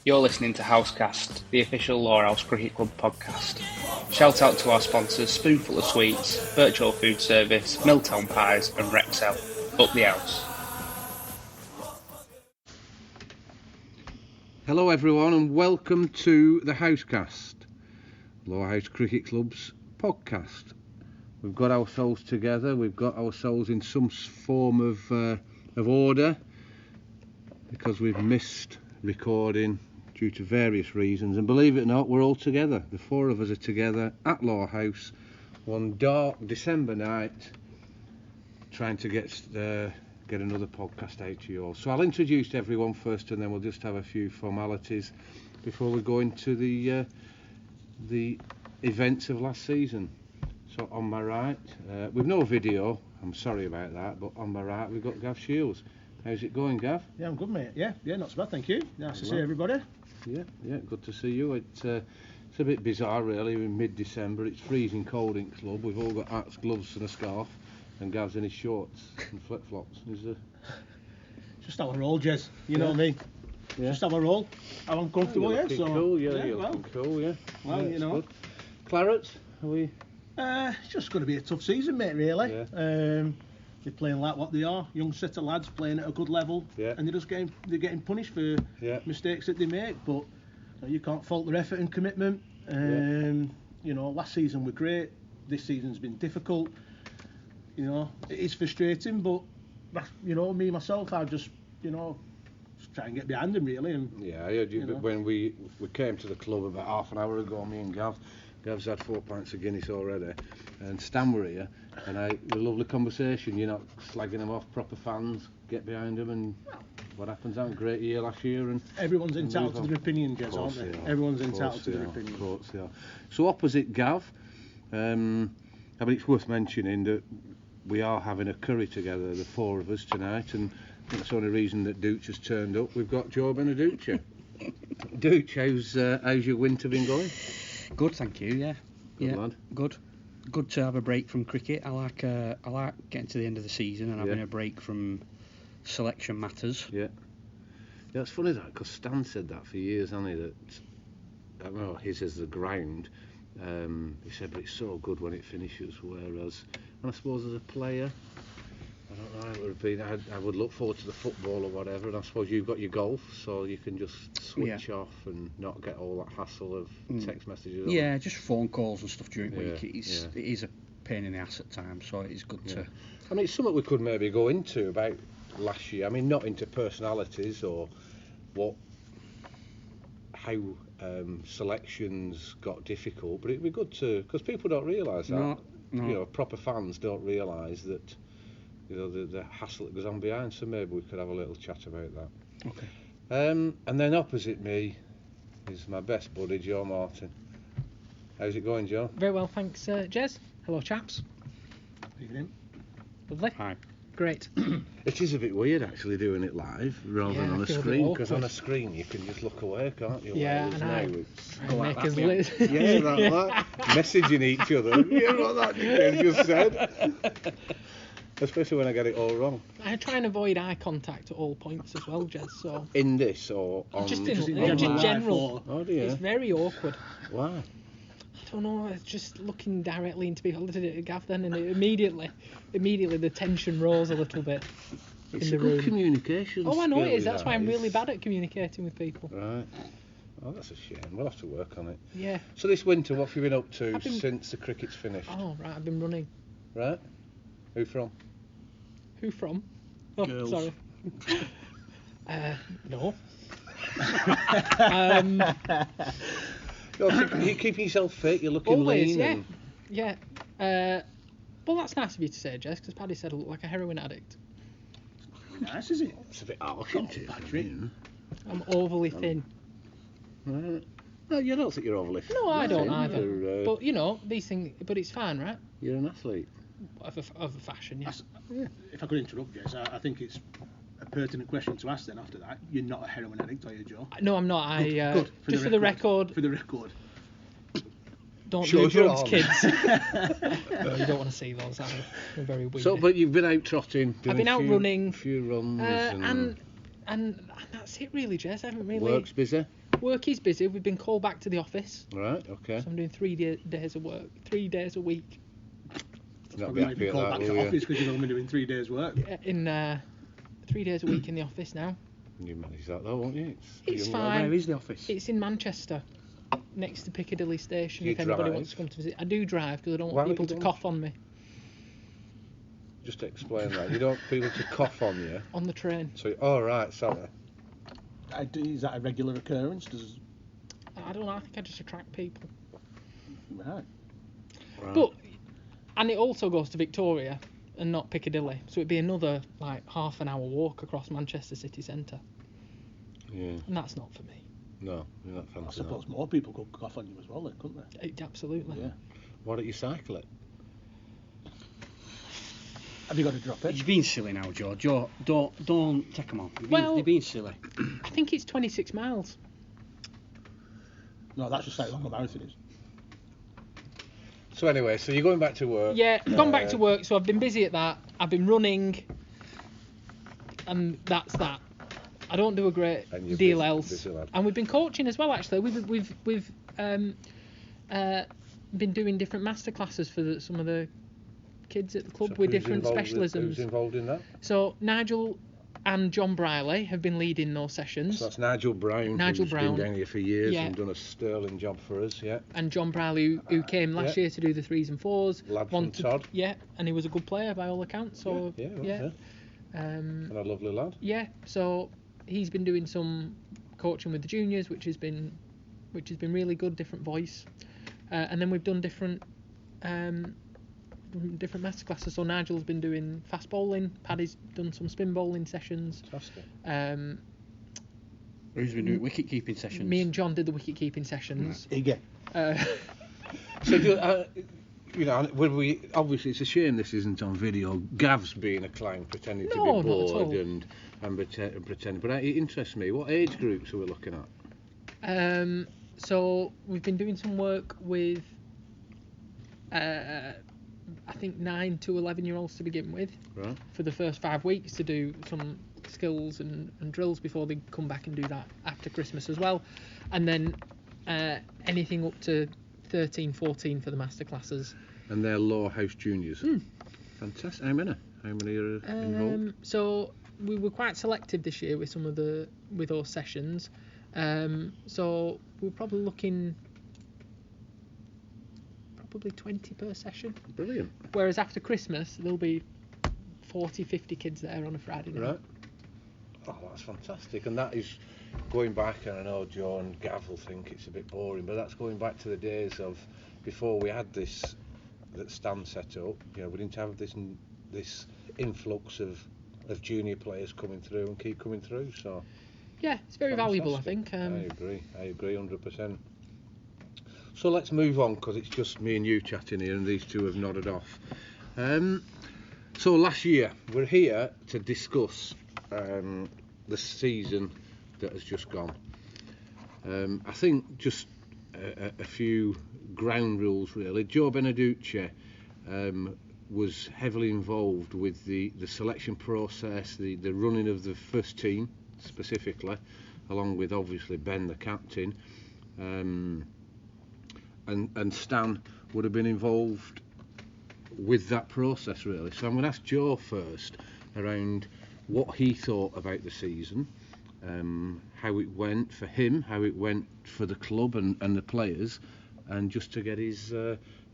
You're listening to Housecast, the official Lowerhouse Cricket Club podcast. Shout out to our sponsors Spoonful of Sweets, Virtual Food Service, Milltown Pies and Rexel. Up the house. Hello everyone and welcome to the Housecast, Lowerhouse Cricket Club's podcast. We've got ourselves together, we've got ourselves in some form of order because we've missed recording due to various reasons, and believe it or not, we're all together. The four of us are together at Lowerhouse one dark December night trying to get another podcast out to you all. So I'll introduce everyone first and then we'll just have a few formalities before we go into the events of last season. So on my right, with no video, I'm sorry about that, but on my right we've got Gav Shields. How's it going, Gav? Yeah, I'm good, mate. Yeah, not so bad, thank you. Nice to see everybody. Yeah, good to see you. It's a bit bizarre, really. We're in mid-December. It's freezing cold in club. We've all got hats, gloves, and a scarf, and Gav's in his shorts and flip-flops. Just have a roll, Jez. You know me. Yeah. Just have a roll. I'm comfortable, you're looking cool. You're looking cool. Yeah. Well, you know. Good. Clarets, are we? It's just going to be a tough season, mate. Really. Yeah. They're playing like what they are, young set of lads playing at a good level, and they're getting punished for mistakes that they make. But you can't fault their effort and commitment. You know, last season were great. This season's been difficult. You know, it is frustrating, but you know, me myself, I just try and get behind them really. And I heard you, when we came to the club about half an hour ago, me and Gav's had 4 pints of Guinness already, and Stan were here, and a lovely conversation. You're not slagging them off, proper fans, get behind them, and what happens? That great year last year, and everyone's entitled to their opinion, Jez, aren't they? Everyone's entitled to their opinion. Of course they are. So opposite Gav, I mean, it's worth mentioning that we are having a curry together, the four of us tonight, and that's the only reason that Dooch has turned up. We've got Joe Beneducci. Dooch, how's your winter been going? Good, thank you. Yeah, good lad. Good to have a break from cricket. I like getting to the end of the season and having a break from selection matters. Yeah, it's funny that because Stan said that for years, hasn't he? That I don't know, his is the ground. He said, but it's so good when it finishes. Whereas, and I suppose as a player, I don't know how it would have been. I would look forward to the football or whatever, and I suppose you've got your golf, so you can just switch off and not get all that hassle of text messages. Yeah, just phone calls and stuff during the week. It is a pain in the ass at times, so it is good to. I mean, it's something we could maybe go into about last year. I mean, not into personalities or how selections got difficult, but it'd be good to, because people don't realise that. No. You know, proper fans don't realise that. You know, the hassle that goes on behind, so maybe we could have a little chat about that. Okay. And then opposite me is my best buddy, Joe Martin. How's it going, Joe? Very well, thanks, Jez. Hello, chaps. Evening. Lovely. Hi. Great. It is a bit weird actually doing it live rather than on a screen, because on a screen you can just look away, can't you? Yeah, and like that. Messaging each other. You know what that nickname just said? Especially when I get it all wrong. I try and avoid eye contact at all points as well, Jez. So in this or on? Just in general. Oh dear. It's very awkward. Why? I don't know. It's just looking directly into people. I looked at Gav then, and immediately the tension rose a little bit It's in the room. Good communication. Oh, I know it is. That's why I'm really bad at communicating with people. Right. Oh, that's a shame. We'll have to work on it. Yeah. So this winter, what have you been up to since the cricket's finished? Oh, right. I've been running. Right. Who from? Who from? Oh, Girls. Sorry. No. You're keeping yourself fit. You're looking Always, lean. Yeah. Well, that's nice of you to say, Jess, because Paddy said I look like a heroin addict. Nice, is it? It's a bit harsh, isn't it? I'm overly thin. No, you don't think you're overly thin. No, I don't either. But you know, these things. But it's fine, right? You're an athlete. Of a fashion, yeah. If I could interrupt, Jez, I think it's a pertinent question to ask then after that. You're not a heroin addict, are you, Joe? No, I'm not. Good. Just for the record. For the record. Don't do drugs, kids. No, you don't want to see those. They're very weird. So, but you've been out trotting. I've been out running. A few runs. And that's it really, Jez. I haven't really. Work's busy. Work is busy. We've been called back to the office. Right, okay. So I'm doing 3 days of work, 3 days a week. Not be happy at called that, back will to you? office because you've only been doing 3 days work. In 3 days a week in the office now. You manage that though, won't you? It's young fine. lad. Where is the office? It's in Manchester, next to Piccadilly Station. Do you If anybody drive? wants to come to visit, I do drive because I don't Why want people don't to you cough on me Just explain that. You don't want people to cough on you. on the train. So, right, sorry. Is that a regular occurrence? I don't know. I think I just attract people. Right. But and it also goes to Victoria and not Piccadilly, so it'd be another like half an hour walk across Manchester city centre, Yeah. and that's not for me. No, you're not fancy I suppose more people could cough on you as well, then, couldn't they? Absolutely. Yeah. Why don't you cycle it? Have you got to drop it? You're being silly now, George. Don't take them on. You're being silly. I think it's 26 miles. No, that's just how long a marathon is. So anyway, so you're going back to work. Yeah, gone back to work, so I've been busy at that. I've been running, and that's that. I don't do a great And you're deal busy- else. busy lad. And we've been coaching as well, actually. We've been doing different masterclasses for some of the kids at the club So with who's different involved specialisms. Who's involved in that? So Nigel and John Briley have been leading those sessions. So that's Nigel Brown. Nigel who's Brown. been down here for years Yeah. and done a sterling job for us. Yeah. And John Briley, who came last yeah. year to do the 3s and 4s. Lad from Todd. Yeah, and he was a good player by all accounts. So yeah. And a lovely lad. Yeah, so he's been doing some coaching with the juniors, which has been really good, different voice. And then we've done different masterclasses. So Nigel's been doing fast bowling, Paddy's done some spin bowling sessions. Fantastic. Who's been doing wicket keeping sessions? Me and John did the wicket keeping sessions. Again. So, when we obviously it's a shame this isn't on video. Gav's being a clown, pretending to No, be not at bored all. and pretending. But it interests me. What age groups are we looking at? So we've been doing some work with, I think 9 to 11-year-olds to begin with. Right. For the first 5 weeks to do some skills and drills before they come back and do that after Christmas as well, and then anything up to 13, 14 for the masterclasses. And they're Lowerhouse juniors. Fantastic. How many are involved? So we were quite selective this year with some of with those sessions. So we're probably looking 20 per session. Brilliant. Whereas after Christmas there'll be 40, 50 kids there on a Friday night. Right. Oh, that's fantastic. And that is going back, and I know Joe and Gav will think it's a bit boring, but that's going back to the days of before we had that stand set up. We didn't have this influx of junior players coming through and keep coming through. So Yeah, it's very valuable, I think. I agree 100%. So let's move on, because it's just me and you chatting here and these two have nodded off. So last year we're here to discuss the season that has just gone. I think just a few ground rules really. Joe Beneducci was heavily involved with the selection process, the running of the first team specifically, along with obviously Ben the captain, and Stan would have been involved with that process really. So I'm going to ask Joe first around what he thought about the season, how it went for him, how it went for the club and the players, and just to get his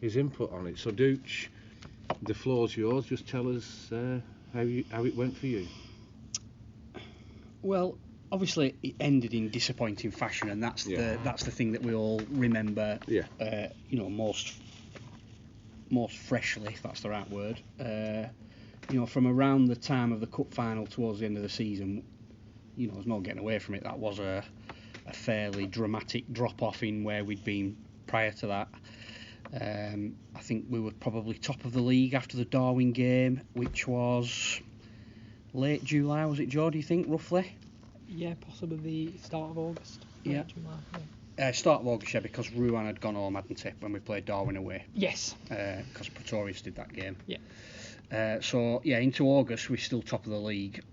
input on it. So Dooch, the floor's yours. Just tell us how it went for you. Well, obviously it ended in disappointing fashion, and that's the thing that we all remember. Yeah. Most freshly, if that's the right word. From around the time of the cup final towards the end of the season, there's no getting away from it. That was a fairly dramatic drop off in where we'd been prior to that. I think we were probably top of the league after the Darwin game, which was late July, was it, Joe, do you think, roughly? Yeah, possibly the start of August. Yeah. July, yeah. Start of August, yeah, because Ruan had gone home, hadn't he, when we played Darwin away. Yes. Because Pretorius did that game. Yeah. So, into August, we're still top of the league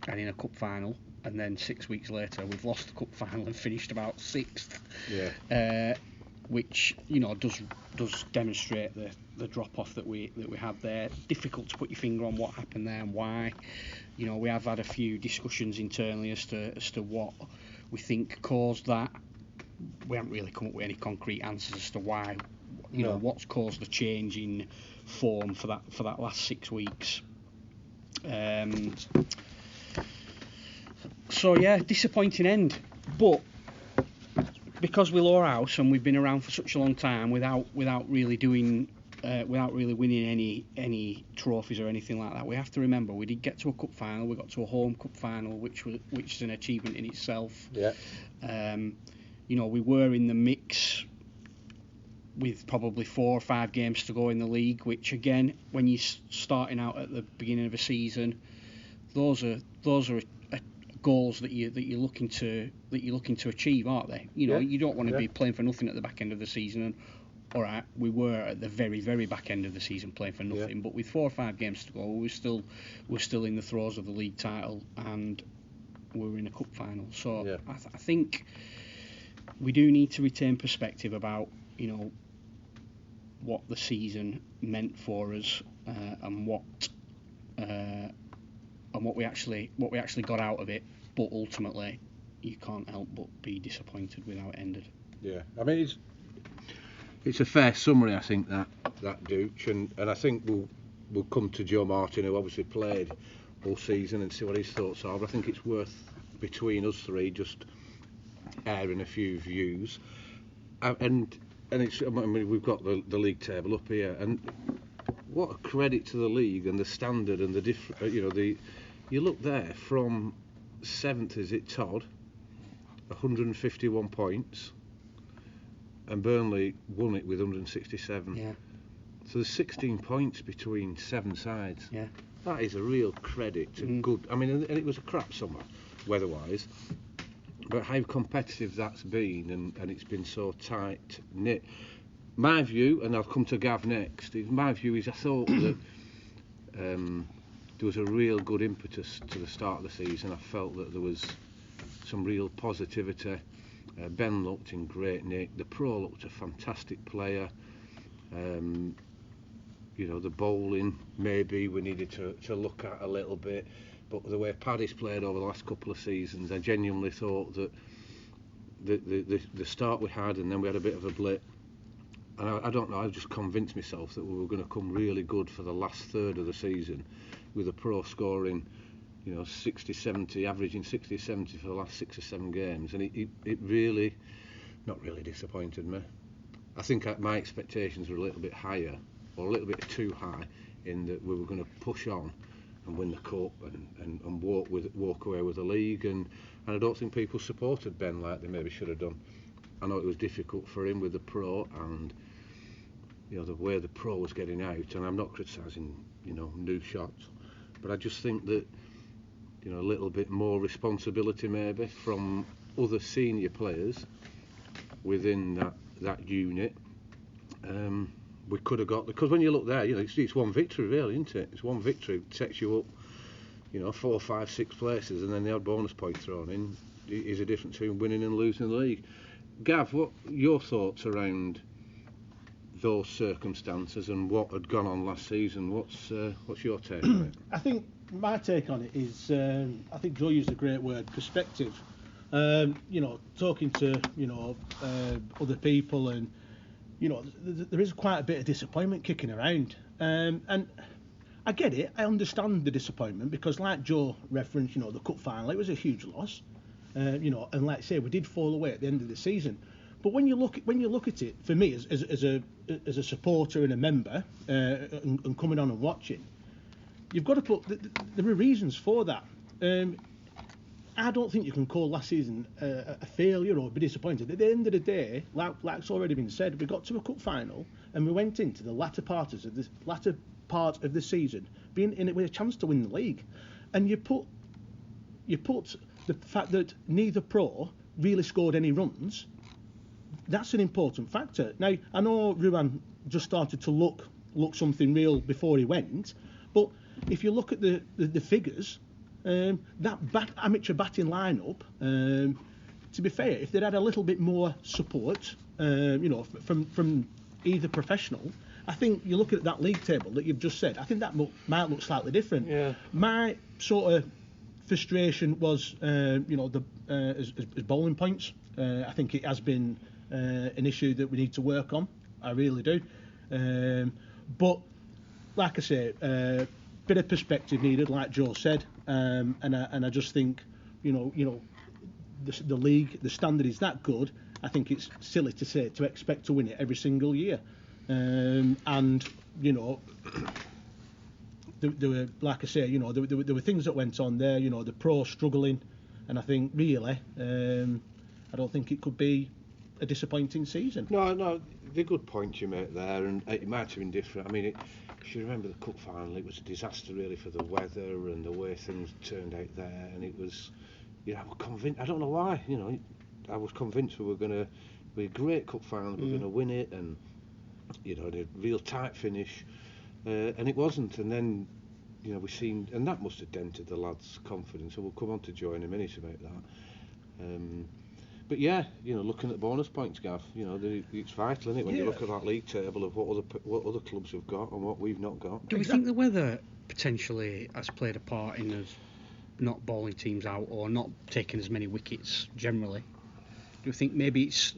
and in a cup final. and then 6 weeks later we've lost the cup final and finished about 6th. Yeah. Which does demonstrate the drop off that we had there. Difficult to put your finger on what happened there and why. We have had a few discussions internally as to what we think caused that. We haven't really come up with any concrete answers as to why. What's caused the change in form for that last 6 weeks. So yeah, disappointing end, but because we're Lowerhouse and we've been around for such a long time without really winning any trophies or anything like that, we have to remember we did get to a cup final. We got to a home cup final, which is an achievement in itself. Yeah. We were in the mix with probably 4 or 5 games to go in the league, which again, when you're starting out at the beginning of a season, those are goals that you're looking to achieve, aren't they? You don't want to be playing for nothing at the back end of the season. And all right, we were at the very, very back end of the season playing for nothing, but with 4 or 5 games to go, we're still in the throes of the league title, and we're in a cup final. So I think we do need to retain perspective about what the season meant for us, and what we actually got out of it. But ultimately, you can't help but be disappointed with how it ended. Yeah, I mean it's a fair summary, I think, that Dooch, and I think we'll come to Joe Martin, who obviously played all season, and see what his thoughts are. But I think it's worth, between us three, just airing a few views, and it's, I mean, we've got the league table up here, and what a credit to the league and the standard and the different, you look there from 7th, is it Todd, 151 points, and Burnley won it with 167. Yeah. So there's 16 points between 7 sides. Yeah. That is a real credit to good. I mean, and it was a crap summer, weather-wise, but how competitive that's been, and it's been so tight knit. My view, and I'll come to Gav next. My view is I thought that there was a real good impetus to the start of the season. I felt that there was some real positivity. Ben looked in great nick. The pro looked a fantastic player. The bowling maybe we needed to look at a little bit, but the way Paddy's played over the last couple of seasons, I genuinely thought that the start we had, and then we had a bit of a blip, and I don't know, I've just convinced myself that we were going to come really good for the last third of the season, with the pro scoring 60, 70, averaging 60, 70 for the last 6 or 7 games, and it really, not really disappointed me. I think my expectations were a little bit higher, or a little bit too high, in that we were going to push on and win the cup and walk away with the league, and I don't think people supported Ben like they maybe should have done. I know it was difficult for him with the pro, and the way the pro was getting out, and I'm not criticising new shots, but I just think that a little bit more responsibility maybe from other senior players within that unit. We could have got, because when you look there, it's one victory really, isn't it? It's one victory takes you up 4, 5, 6 places, and then the odd bonus point thrown in is a difference between winning and losing the league. Gav, what your thoughts around those circumstances and what had gone on last season? What's your take on it? I think my take on it is, I think Joe used a great word, perspective. Talking to other people, and there is quite a bit of disappointment kicking around, and I get it. I understand the disappointment, because like Joe referenced, the cup final, it was a huge loss, and like I say, we did fall away at the end of the season. But when you look at it, for me as a supporter and a member, and coming on and watching, you've got to put. There are reasons for that. I don't think you can call last season a failure or be disappointed. At the end of the day, like's already been said, we got to a cup final and we went into the latter part of the season being in it with a chance to win the league, and you put the fact that neither pro really scored any runs. That's an important factor. Now, I know Ruan just started to look something real before he went, but if you look at the figures, that amateur batting lineup, to be fair, if they'd had a little bit more support, from either professional, I think you look at that league table that you've just said, I think that might look slightly different. Yeah. My sort of frustration was, as bowling points. I think it has been an issue that we need to work on. I really do. But like I say, bit of perspective needed, like Joe said, and I just think, the league, the standard is that good. I think it's silly to expect to win it every single year, and there were, like I say, there were things that went on there. The pros struggling, and I think really, I don't think it could be a disappointing season. No, the good point you make there, and it might have been different. I mean, if you remember the cup final, it was a disaster really for the weather and the way things turned out there, and it was, I was convinced. I don't know why, I was convinced we were going to be a great cup final, we were going to win it, and a real tight finish, and it wasn't. And then, we seen, and that must have dented the lads' confidence. So we'll come on to Joe in a minute about that. But yeah, looking at bonus points, Gav, it's vital, isn't it, when you look at that league table of what other clubs have got and what we've not got. Do we think the weather potentially has played a part in us not bowling teams out or not taking as many wickets generally? Do you think maybe it's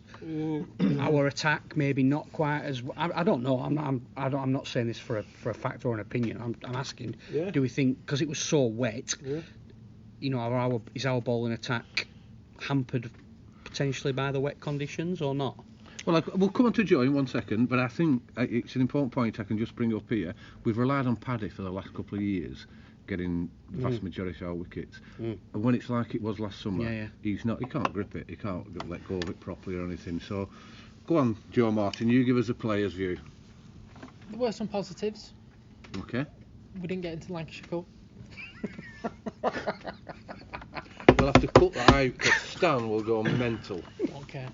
our attack maybe not quite as... I don't know. I'm not saying this for a fact or an opinion. I'm asking. Yeah. Do we think because it was so wet? Yeah. Is our bowling attack hampered potentially by the wet conditions or not? Well, we'll come on to Joe in 1 second, but I think it's an important point I can just bring up here. We've relied on Paddy for the last couple of years, getting the vast majority of our wickets. And when it's like it was last summer, he can't grip it, he can't let go of it properly or anything. So, go on, Joe Martin, you give us a player's view. There were some positives. Okay. We didn't get into Lancashire Cup. We'll have to cut that out because Stan will go mental. Okay.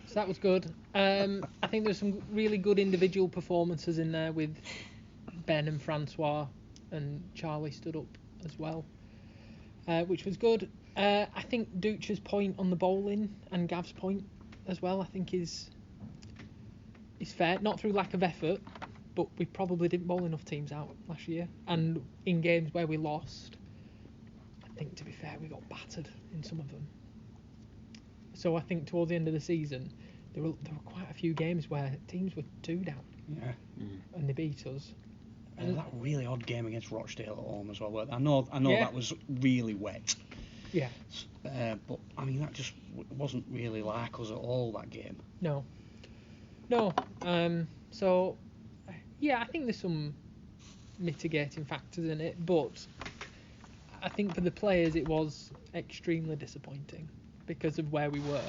So that was good. I think there's some really good individual performances in there with Ben and Francois, and Charlie stood up as well, which was good. I think Ducha's point on the bowling and Gav's point as well, I think is fair. Not through lack of effort, but we probably didn't bowl enough teams out last year. And in games where we lost, I think, to be fair, we got battered in some of them. So I think towards the end of the season, there were quite a few games where teams were 2 down. Yeah. And they beat us. And that really odd game against Rochdale at home as well. I know that was really wet. Yeah. But I mean, that just wasn't really like us at all, that game. No. So yeah, I think there's some mitigating factors in it, but I think for the players it was extremely disappointing because of where we were.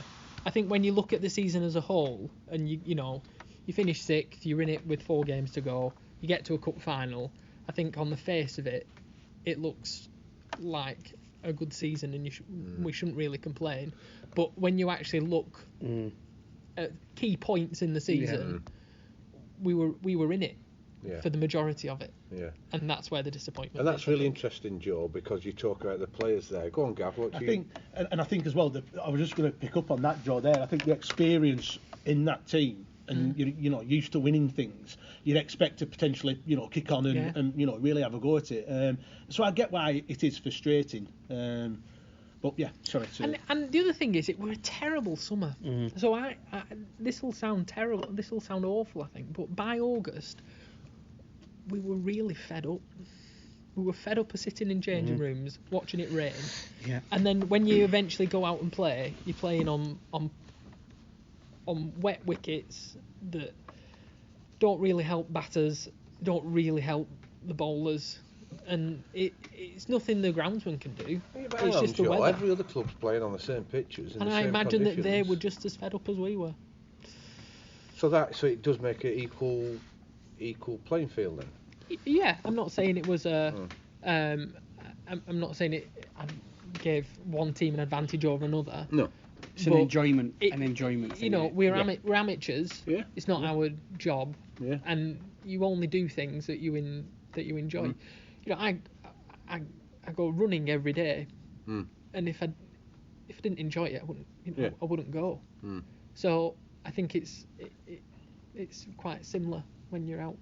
I think when you look at the season as a whole, and you finish 6th, you're in it with 4 games to go, you get to a cup final, I think on the face of it, it looks like a good season, and we shouldn't really complain. But when you actually look at key points in the season, we were in it for the majority of it. Yeah. And that's where the disappointment. And that's really interesting, Joe, because you talk about the players there. Go on, Gav. I think as well, I was just going to pick up on that, Joe. There, I think the experience in that team, and you're used to winning things, you'd expect to potentially kick on and really have a go at it. So I get why it is frustrating. But yeah, sorry. And the other thing is, it were a terrible summer. So this will sound terrible. This will sound awful, I think. But by August, we were really fed up. We were fed up of sitting in changing rooms, watching it rain. Yeah. And then when you eventually go out and play, you're playing on wet wickets that don't really help batters, don't really help the bowlers. And it's nothing the groundsman can do. It's just the weather. Every other club's playing on the same pitches. And I imagine that they were just as fed up as we were. So it does make it equal playing field then. Yeah, I'm not saying it was I'm not saying it gave one team an advantage over another. No. It's an enjoyment thing. We're amateurs. Yeah. It's not our job. Yeah. And you only do things that you enjoy. I I go running every day, Mm. and if I didn't enjoy it, I wouldn't, Yeah. I wouldn't go. Mm. So I think it's quite similar when you're out.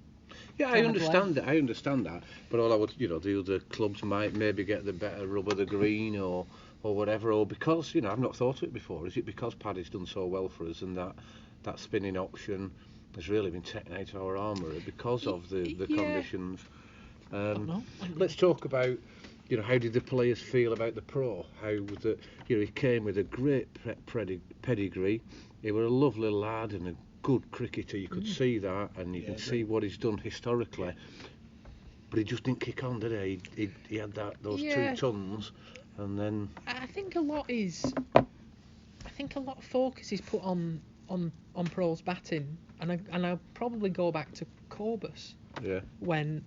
Yeah, I understand that. But all I would, the other clubs might maybe get the better rubber, the green, or whatever, or because I've not thought of it before. Is it because Paddy's done so well for us and that spinning option has really been taken out of our armoury because of the conditions? Let's talk about how did the players feel about the pro? How the he came with a great pedigree. He was a lovely lad and a good cricketer. You could see that, and you can see what he's done historically. But he just didn't kick on, did he? He had those 2 tons, and then I think a lot of focus is put on pros batting, and I probably go back to Corbus. Yeah. When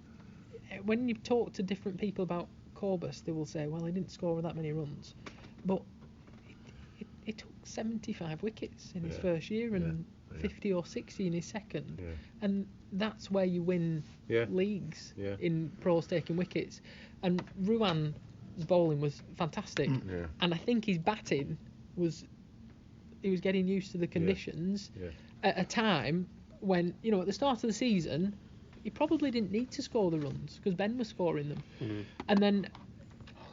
you talk to different people about Corbus, they will say, well, he didn't score that many runs, but he took 75 wickets in his first year and 50 or 60 in his second, and that's where you win leagues in pros taking wickets. And Ruan's bowling was fantastic, and I think his batting he was getting used to the conditions at a time when, at the start of the season, he probably didn't need to score the runs because Ben was scoring them. Mm-hmm. And then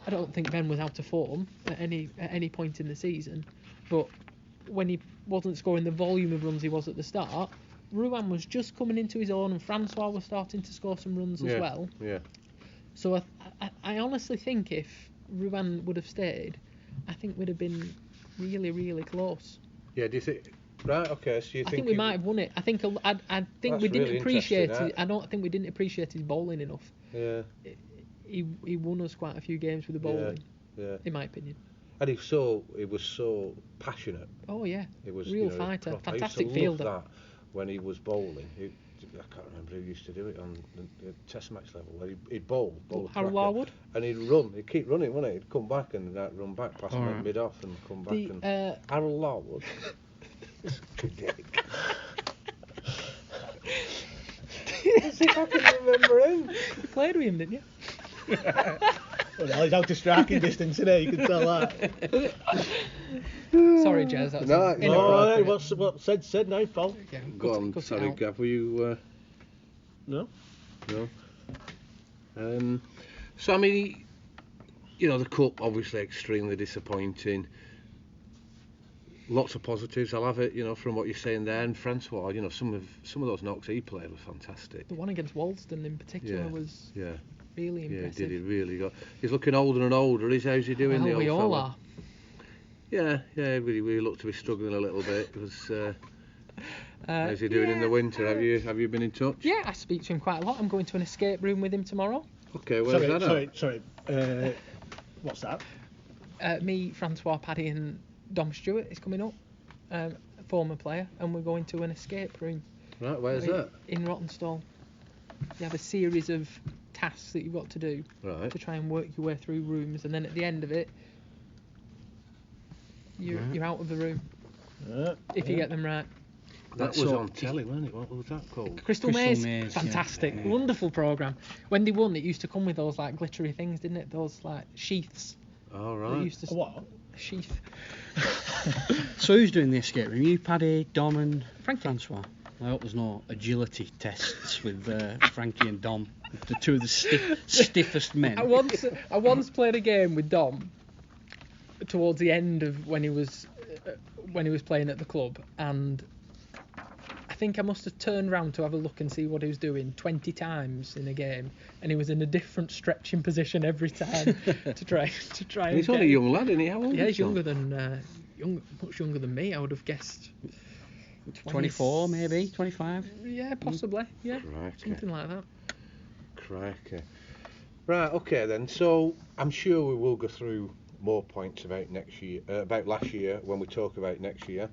I don't think Ben was out of form at any point in the season, but when he wasn't scoring the volume of runs he was at the start, Ruan was just coming into his own, and Francois was starting to score some runs as well. Yeah. So I honestly think if Ruan would have stayed, I think we'd have been really, really close. Yeah, do you think? Right, okay. So you think? I think we might have won it. I think we didn't really appreciate it. I don't think we didn't appreciate his bowling enough. Yeah. He won us quite a few games with the bowling. Yeah. In my opinion. And he was so passionate. Oh yeah. He was real fighter, fantastic fielder. I used to love that when he was bowling. I can't remember who used to do it on the Test match level. Where he'd bowl Harold Larwood. And he'd run. He'd keep running, wouldn't he? He'd come back and run back past him mid off and come back. Harold Larwood. Let's see if I can remember him. You played with him, didn't you? Well, he's out of striking distance today, you can tell that. Sorry, Jez. That's no, what said, no fault. Yeah, go on, sorry, Gav, were you... No. So, I mean, the Cup, obviously extremely disappointing. Lots of positives, I'll have it, from what you're saying there. And Francois, some of those knocks he played were fantastic. The one against Walston in particular was really impressive. Yeah, did he really go? He's looking older and older. How's he doing, the old fella? We all are. Yeah, we look to be struggling a little bit. How's he doing in the winter? Have you been in touch? Yeah, I speak to him quite a lot. I'm going to an escape room with him tomorrow. Okay, where's that at? Sorry. What's that? Me, Francois, Paddy and Dom Stewart is coming up, a former player, and we're going to an escape room. Right, where's that? In Rottenstall. You have a series of tasks that you've got to do to try and work your way through rooms, and then at the end of it, you're out of the room. If you get them right. That was on telly, wasn't it? What was that called? Crystal Maze. Fantastic. Yeah. Wonderful programme. When they won, it used to come with those like glittery things, didn't it? Those like sheaths. Oh, right. What? A sheath. So who's doing the escape room? You, Paddy, Dom and Francois? I hope there's no agility tests with Frankie and Dom, the two of the stiffest men. I once played a game with Dom towards the end of when he was playing at the club, and I think I must have turned round to have a look and see what he was doing 20 times in a game, and he was in a different stretching position every time to try. And he's only a young lad, isn't he? How old? Yeah, he's younger than much younger than me. I would have guessed 24, maybe 25. Yeah, possibly. Yeah, Crikey. Something like that. Crikey. Right. Okay then. So I'm sure we will go through more points about last year when we talk about next year.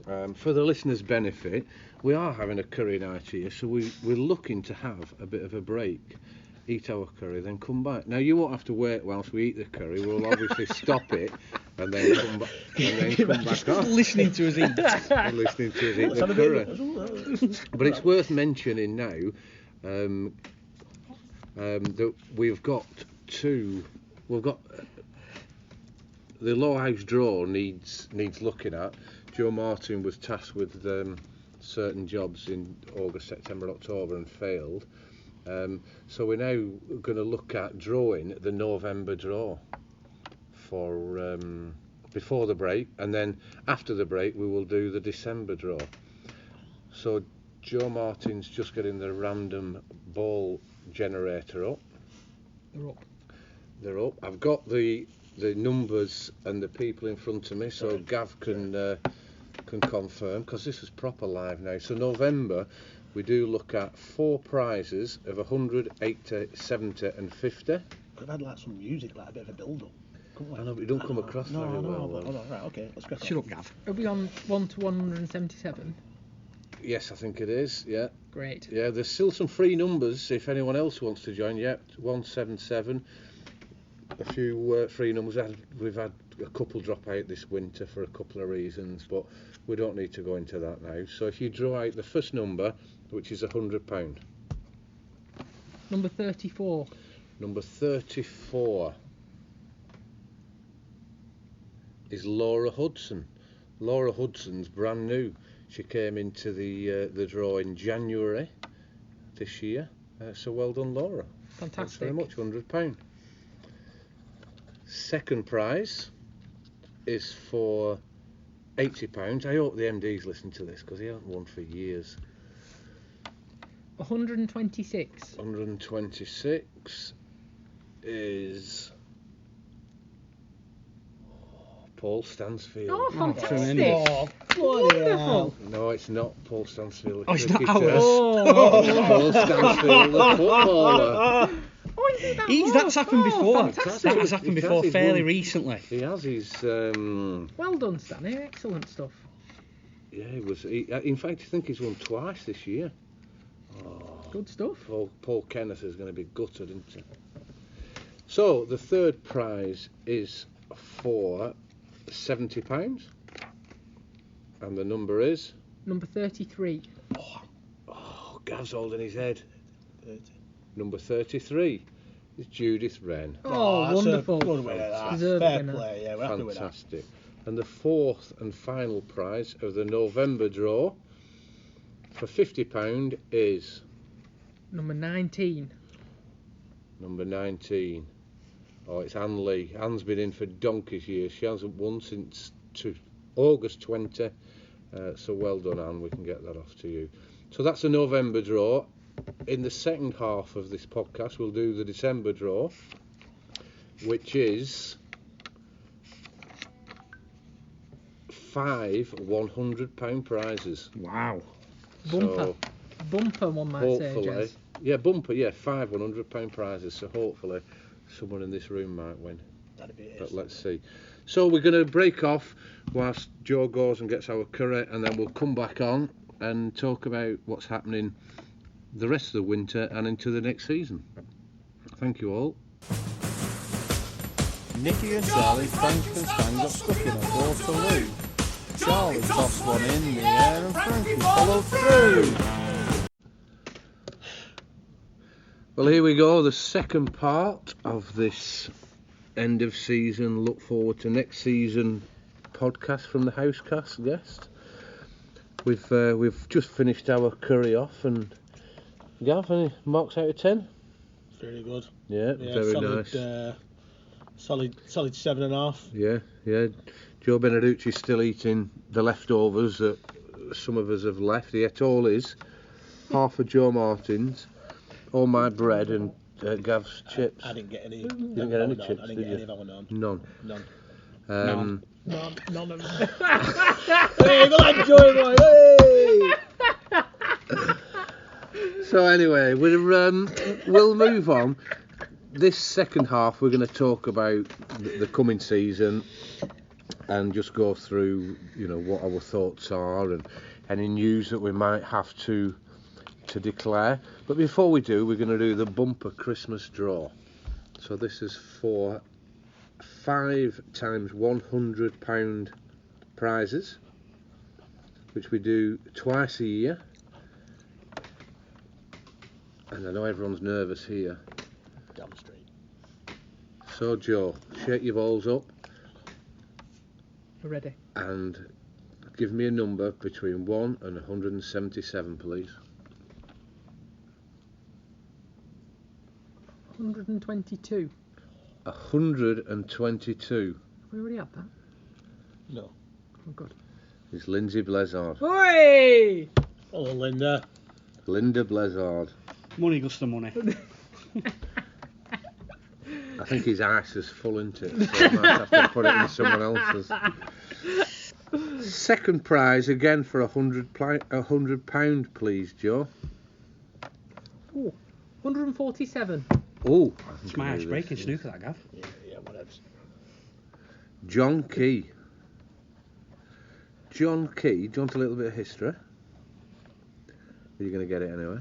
For the listeners' benefit, we are having a curry night here, so we're looking to have a bit of a break, eat our curry, then come back. Now you won't have to wait whilst we eat the curry. We'll obviously stop it and then come back. Listening to us eat. Listening to us eat the curry. But it's worth mentioning now that we've got we've got the Lowerhouse draw needs looking at. Joe Martin was tasked with certain jobs in August, September, October and failed. So we're now going to look at drawing the November draw for before the break, and then after the break we will do the December draw. So Joe Martin's just getting the random ball generator up. They're up. I've got the numbers and the people in front of me, so Gav can confirm, because this is proper live now. So November, we do look at 4 prizes of 100, 80, 70 and 50. Could have had like some music, like a bit of a build-up. I know, but you don't come across very well. Right, okay, let's go. Shut up, Gav. Are we on 1 to 177? Yes, I think it is, yeah. Great. Yeah, there's still some free numbers if anyone else wants to join. Yep, 177. A few free numbers. We've had a couple drop out this winter for a couple of reasons, but we don't need to go into that now. So if you draw out the first number, which is £100. Number 34. Number 34 is Laura Hudson. Laura Hudson's brand new. She came into the draw in January this year. So well done, Laura. Fantastic. Thanks very much, £100. Second prize is for £80. I hope the MD's listening to this, because he hasn't won for years. 126. 126 is Paul Stansfield. Oh, fantastic. tremendous. Wonderful. No, it's not Paul Stansfield. The Oh, it's not cricketer. ours. It's Paul Stansfield, the footballer. Oh, is it that That's happened before. Fantastic. That has happened It has, before he's fairly won. recently. He has his. Well done, Stanley. Excellent stuff. Yeah, he was. In fact, I think he's won twice this year. Good stuff. Paul Kenneth is going to be gutted, isn't he? So the third prize is for £70, and the number is. Number 33. Oh, Gav's holding his head. 30. Number 33 is Judith Wren. Oh, that's wonderful. A good winner, that. Deserved Fair winner. play, yeah, we're happy with that. Fantastic. And the fourth and final prize of the November draw for £50 is Number 19. number 19. Oh, it's Anne Lee. Anne's been in for donkey's years. She hasn't won since August 20. So well done, Anne. We can get that off to you. So that's the November draw. In the second half of this podcast, we'll do the December draw, which is 5 £100 prizes. Wow. Bumper. So Bumper, one might say, hopefully, Jez. yeah, bumper, yeah, 5 £100 prizes. So hopefully, someone in this room might win. That'd be it. But let's see. So we're going to break off whilst Joe goes and gets our curry, and then we'll come back on and talk about what's happening the rest of the winter and into the next season. Thank you all. Nicky and Charlie, Frank and Stan got stuck in a Waterloo. Charlie tossed one in the air and Frankie followed through. Well, here we go, the second part of this end of season, look forward to next season podcast from the Housecast guest. We've just finished our curry off, and Gav, any marks out of 10? Very good. Yeah, very solid, nice. Solid 7.5. Yeah. Joe Beneducci's still eating the leftovers that some of us have left. He ate all his, half of Joe Martin's, all my bread and Gav's chips. I didn't get any. You didn't get any chips, I didn't did get you? any of our none. None. None. None of them. Hey, go on, Joey boy. Hey! So anyway, we'll move on. This second half, we're going to talk about the coming season and just go through, what our thoughts are and any news that we might have to declare. But before we do, we're going to do the bumper Christmas draw. So this is for 5 times £100 prizes, which we do twice a year. And I know everyone's nervous here. Down the street. So, Joe, shake your balls up We're ready. and give me a number between 1 and 177, please. 122. 122 Have we already had that? No. Oh, good. is Lindsay Blezard. Oi! Hello, Linda. Linda Blezard. Money goes to money. I think his ice is full, isn't it? So I might have to put it in someone else's. Second prize again for £100, please, Joe. Ooh, 147. Oh, It's my ice-breaking snooker, that, Gav. Yeah, whatever. John Key. John Key, do you want a little bit of history? You're going to get it anyway.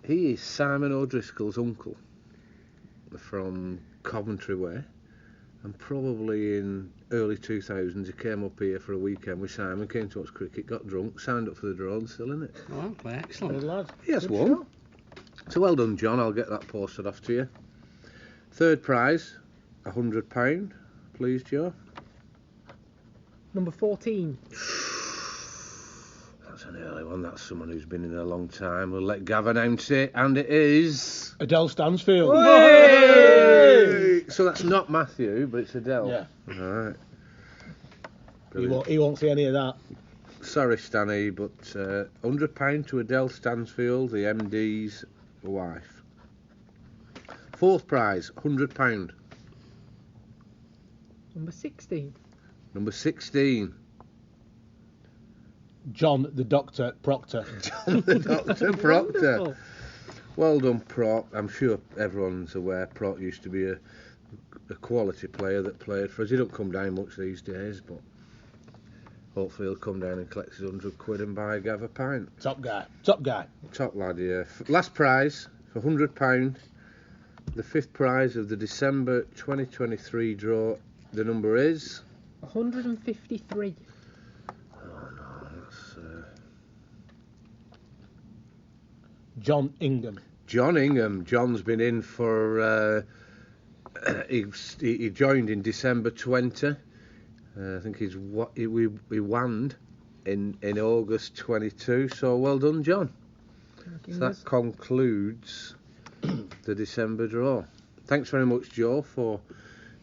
He is Simon O'Driscoll's uncle from Coventry Way, and probably in early 2000s he came up here for a weekend with Simon, came to watch cricket, got drunk, signed up for the draw, and still in it. Oh, excellent. Good lad. He has Good won. show. So well done, John. I'll get that posted off to you. Third prize, £100, please, Joe. Number 14. That's an early one. That's someone who's been in a long time. We'll let Gav announce it, and it is Adele Stansfield. Hey! So that's not Matthew, but it's Adele. Yeah. All right. He won't see any of that. Sorry, Stanny, but £100 to Adele Stansfield, the MD's wife. Fourth prize, £100. Number 16. Number 16. John the Doctor Proctor. John the Doctor Proctor. Wonderful. Well done, Proc. I'm sure everyone's aware Proc used to be a quality player that played for us. He don't come down much these days, but hopefully he'll come down and collect his £100 and buy Gav a pint. Top guy. Top guy. Top lad, yeah. Last prize for £100. The fifth prize of the December 2023 draw. The number is 153. John Ingham. John Ingham. John's been in for. He joined in December 20. I think he wanned in August 22. So well done, John. So that concludes the December draw. Thanks very much, Joe, for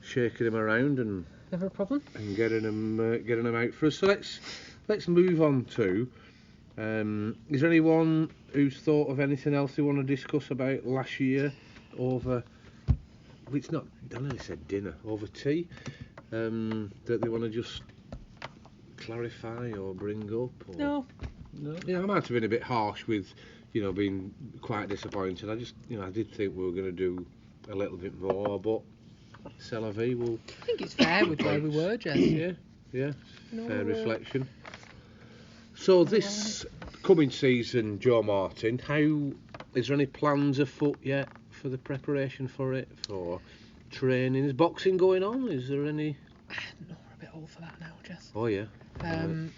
shaking him around and Never a problem. getting them out for us. So let's move on to. Is there anyone who's thought of anything else they want to discuss about last year over? It's not. I nearly said dinner over tea. That they want to just clarify or bring up. Or, No. Yeah, I might have been a bit harsh with, being quite disappointed. I just, I did think we were going to do a little bit more, but c'est la vie. We'll. I think it's fair with where we were, Jess. Yeah. No, Fair reflection. So this coming season, Joe Martin, is there any plans afoot yet for the preparation for it, for training? Is boxing going on? Is there any? No, we're a bit old for that now, Jess. Oh yeah. And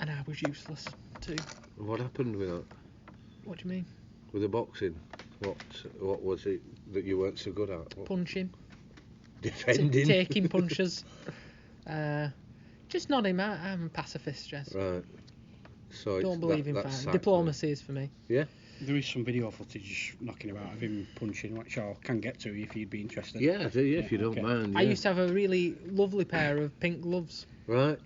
I was useless too. What happened with that? What do you mean? With the boxing? What was it that you weren't so good at? What? Punching. Defending. Taking punches. Just not him. I'm a pacifist, Jess. Right. So Don't believe in fighting. Diplomacy is for me. Yeah. There is some video footage knocking about of him punching, which I can get to if you'd be interested. Yeah, I do. Yeah, if you don't okay. mind. Yeah. I used to have a really lovely pair of pink gloves Right.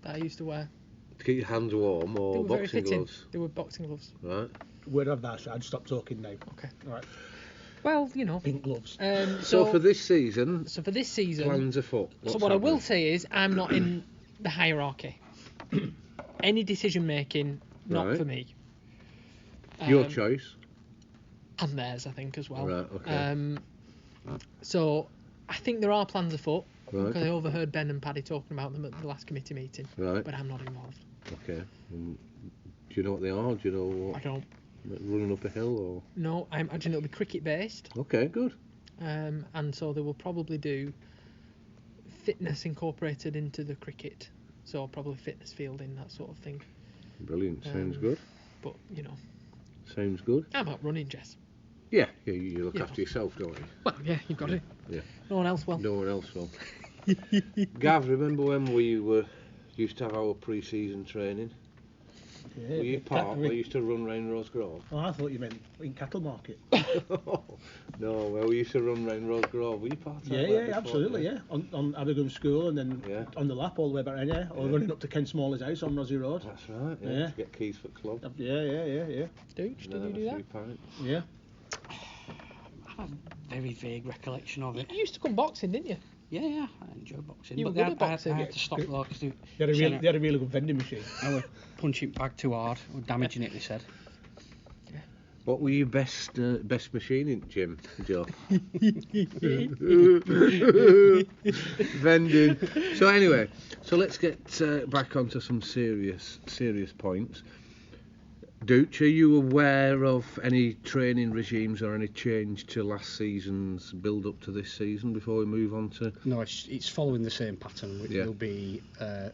that I used to wear. To keep your hands warm They or were very boxing fitting. gloves. They were boxing gloves. Right. Word of that, I'd stop talking now. Okay. All right. Well, Pink gloves. So for this season, plans plans afoot. so what I will say is I'm not in the hierarchy. Any decision making, not Right. for me. Your choice. And theirs, I think, as well. Right, okay. So I think there are plans afoot. Right. Because I overheard Ben and Paddy talking about them at the last committee meeting. Right. But I'm not involved. Okay. Do you know what they are? Do you know what? I don't. Running up a hill or? No, I imagine it'll be cricket based. Okay, good. And so they will probably do fitness incorporated into the cricket. So probably fitness fielding, that sort of thing. Brilliant. Sounds good. But, Sounds good. how about running, Jess? Yeah, you look after yourself, don't you? Well, yeah, you've got to. Yeah. No one else will. No one else will. Gav, remember when we used to have our pre-season training? Yeah, Were you part? We used to run round Rose Grove. Oh, I thought you meant in Cattle Market. No, well, we used to run round Rose Grove. Were you part of that? Yeah, absolutely, yeah. On Abergum School and then on the lap all the way back in, or running up to Ken Smalley's house on Rosie Road. That's right, yeah. To get keys for the club. Yeah. Dooch, did you do that? Yeah. I have a very vague recollection of it. You used to come boxing, didn't you? Yeah, I enjoy boxing. You were but good at boxing. I had to stop though because they had a really good vending machine. I was punching bag too hard, or damaging it, they said. What were your best machine in, Jim, Joe? Vending. So anyway, let's get back onto some serious points. Dooch, are you aware of any training regimes or any change to last season's build up to this season before we move on to? No, it's following the same pattern. It will be, I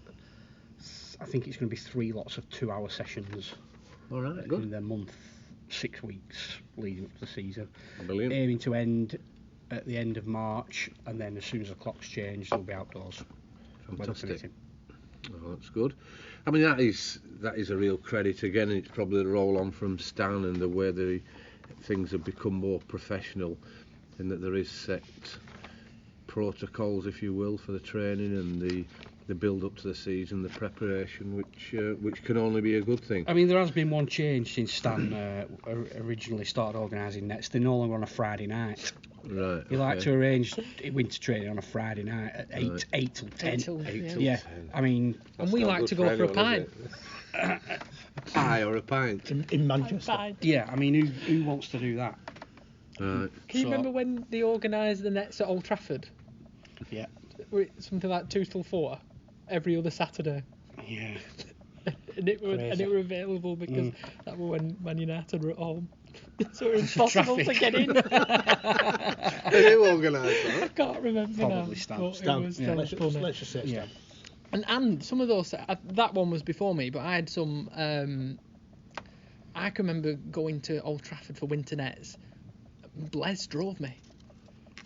think it's going to be 3 lots of 2-hour sessions. All right, good. In the month, 6 weeks leading up to the season. Brilliant. Aiming to end at the end of March, and then as soon as the clock's changed, they'll be outdoors. Fantastic. Oh, that's good. I mean, that is a real credit again. It's probably the roll on from Stan and the way things have become more professional, in that there is set protocols, if you will, for the training and the build up to the season, the preparation, which can only be a good thing. I mean, there has been one change since Stan originally started organising nets. They're no longer on a Friday night. Right. He liked to arrange winter training on a Friday night at 8 till 10. 8 till 10. Yeah. I mean, and we like to go for a pint. A pie or a pint in Manchester. Yeah, I mean, who wants to do that? Right. Can you remember when they organised the nets at Old Trafford? Yeah. Something like 2 till 4 every other Saturday. Yeah. and it were available because that were when Man United were at home. So it was impossible to get in. Who organised that? I can't remember Probably now. Stan. Let's just say Stan. And some of those, that one was before me, but I had some. I can remember going to Old Trafford for winter nets. Blaise drove me.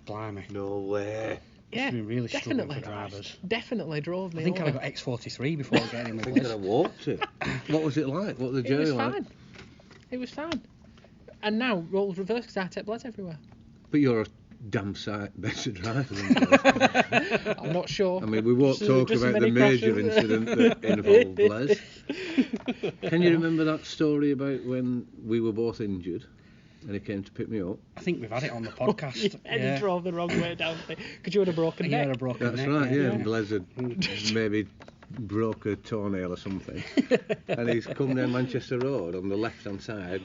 Blimey. No way. Yeah, really definitely. For drivers. Definitely drove me. I think over. I got X43 before getting in with I think I walked it. What was it like? What was the journey like? It was fine. And now roles reverse because I take Blaise everywhere. But you're a damn sight better driver than Blaise. I'm not sure. I mean, we won't talk just about the major incident that involved Blaise. Can you remember that story about when we were both injured and he came to pick me up? I think we've had it on the podcast. And he drove the wrong way down because you had a broken neck. Had a broken That's neck. right, yeah. And Blaise had maybe broke a toenail or something. And he's come down Manchester Road on the left-hand side,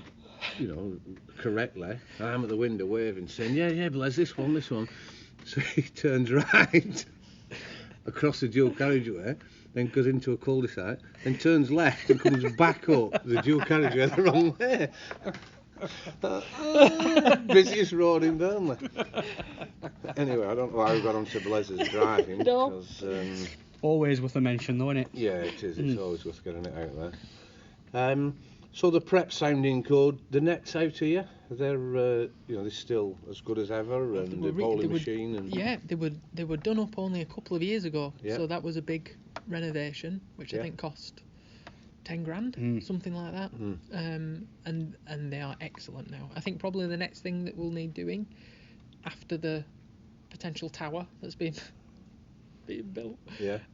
correctly. And I'm at the window waving, saying, yeah, Blaise, this one. So he turns right across the dual carriageway, then goes into a cul-de-sac, then turns left and comes back up the dual carriageway the wrong way. Busiest road in Burnley. Anyway, I don't know how we got onto Blaise's driving. No. Because, always worth a mention, though, isn't it? Yeah, it is. It's always worth getting it out there. So the prep sounding good. The nets out here, they're they're still as good as ever, and the bowling machine. And yeah, they were done up only a couple of years ago. Yeah. So that was a big renovation, which I think cost 10 grand, something like that. And they are excellent now. I think probably the next thing that we'll need doing after the potential tower that's being built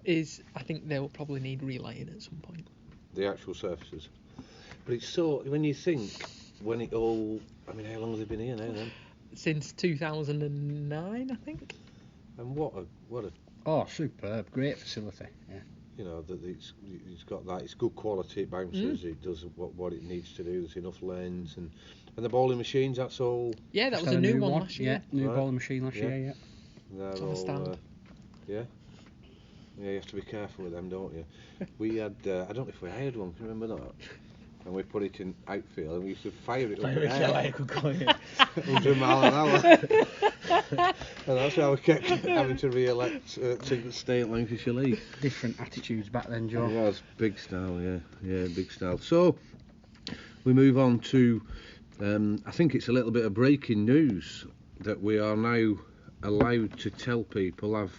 is I think they'll probably need relaying at some point. The actual surfaces. But it's so, when you think, when it all, I mean, how long have they been here now then? Since 2009, I think. And what a Oh, superb, great facility. Yeah. That it's got that. It's good quality. It bounces. It does what it needs to do. There's enough lanes and the bowling machines. That's all. Yeah, that was a new one last year. Yeah, new bowling machine last year. Yeah. They're on a stand. Yeah, you have to be careful with them, don't you? We had. I don't know if we hired one. Can you remember that? And we put it in outfield and we used to fire it up in the air. 100 mile an hour. And that's how we kept having to re-elect to stay at Lancashire League. Different attitudes back then, Joe. It was big style, yeah, big style. So we move on to I think it's a little bit of breaking news that we are now allowed to tell people.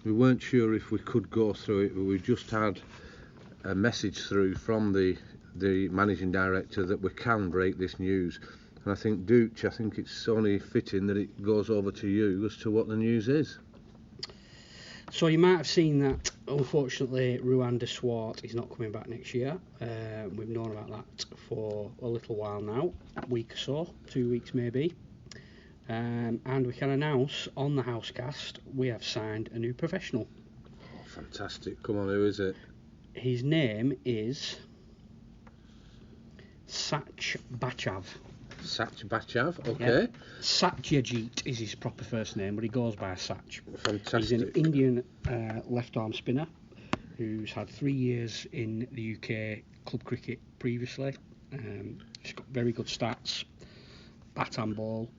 We weren't sure if we could go through it, but we just had a message through from the managing director that we can break this news. And I think, Dooch, it's only fitting that it goes over to you as to what the news is. So you might have seen that, unfortunately, Ruan de Swart is not coming back next year. We've known about that for a little while now, a week or so, 2 weeks maybe. And we can announce on the Housecast we have signed a new professional. Oh, fantastic. Come on, who is it? His name is Sach Bachav. Sach Bachav, okay. Yeah. Satyajit is his proper first name, but he goes by Sach. Fantastic. He's an Indian left-arm spinner who's had 3 years in the UK club cricket previously. He's got very good stats, bat and ball,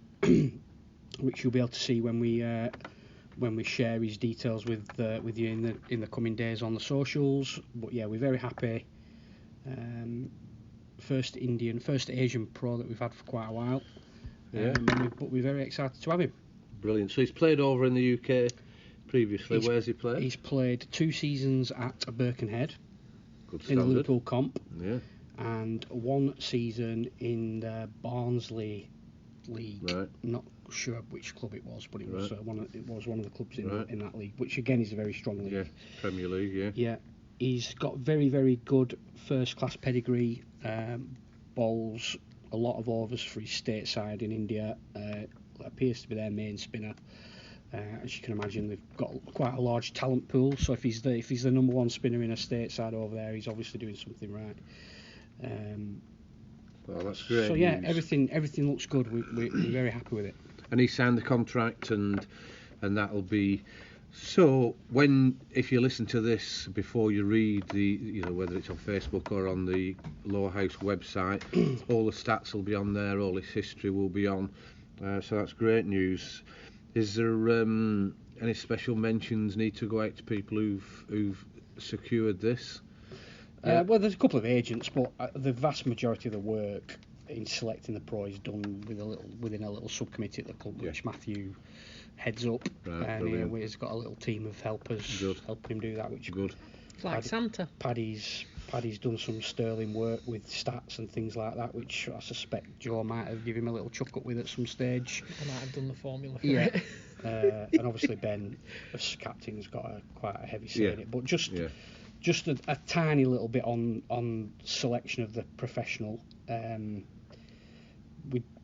which you'll be able to see when we share his details with you in the coming days on the socials. But yeah, we're very happy. First Asian pro that we've had for quite a while. Yeah. But we're very excited to have him. Brilliant. So he's played over in the UK previously. Where's he played? He's played 2 seasons at Birkenhead Good in the standard. Liverpool comp. Yeah. And 1 season in the Barnsley League. Right. Not sure which club it was, but it was Right. one of the clubs in Right. in that league, which again is a very strong league. Yeah. Premier League. Yeah. Yeah, he's got very, very good first-class pedigree. Bowls a lot of overs for his stateside in India. Appears to be their main spinner. As you can imagine, they've got quite a large talent pool. So if he's the number 1 spinner in a stateside over there, he's obviously doing something right. Well, that's great. So yeah, news. everything looks good. We're very happy with it. And he signed the contract, and that'll be. So if you listen to this before you read whether it's on Facebook or on the Lowerhouse website, all the stats will be on there, all his history will be on. So that's great news. Is there any special mentions need to go out to people who've secured this? Well, there's a couple of agents, but the vast majority of the work in selecting the pro is done within a little subcommittee at the club, which Matthew heads up, and he's got a little team of helpers helping him do that, which is good. It's like Santa. Paddy's done some sterling work with stats and things like that, which I suspect Joe might have given him a little chuck up with at some stage. I might have done the formula for it. And obviously Ben, as captain's got quite a heavy say in it, but just a tiny little bit on selection of the professional.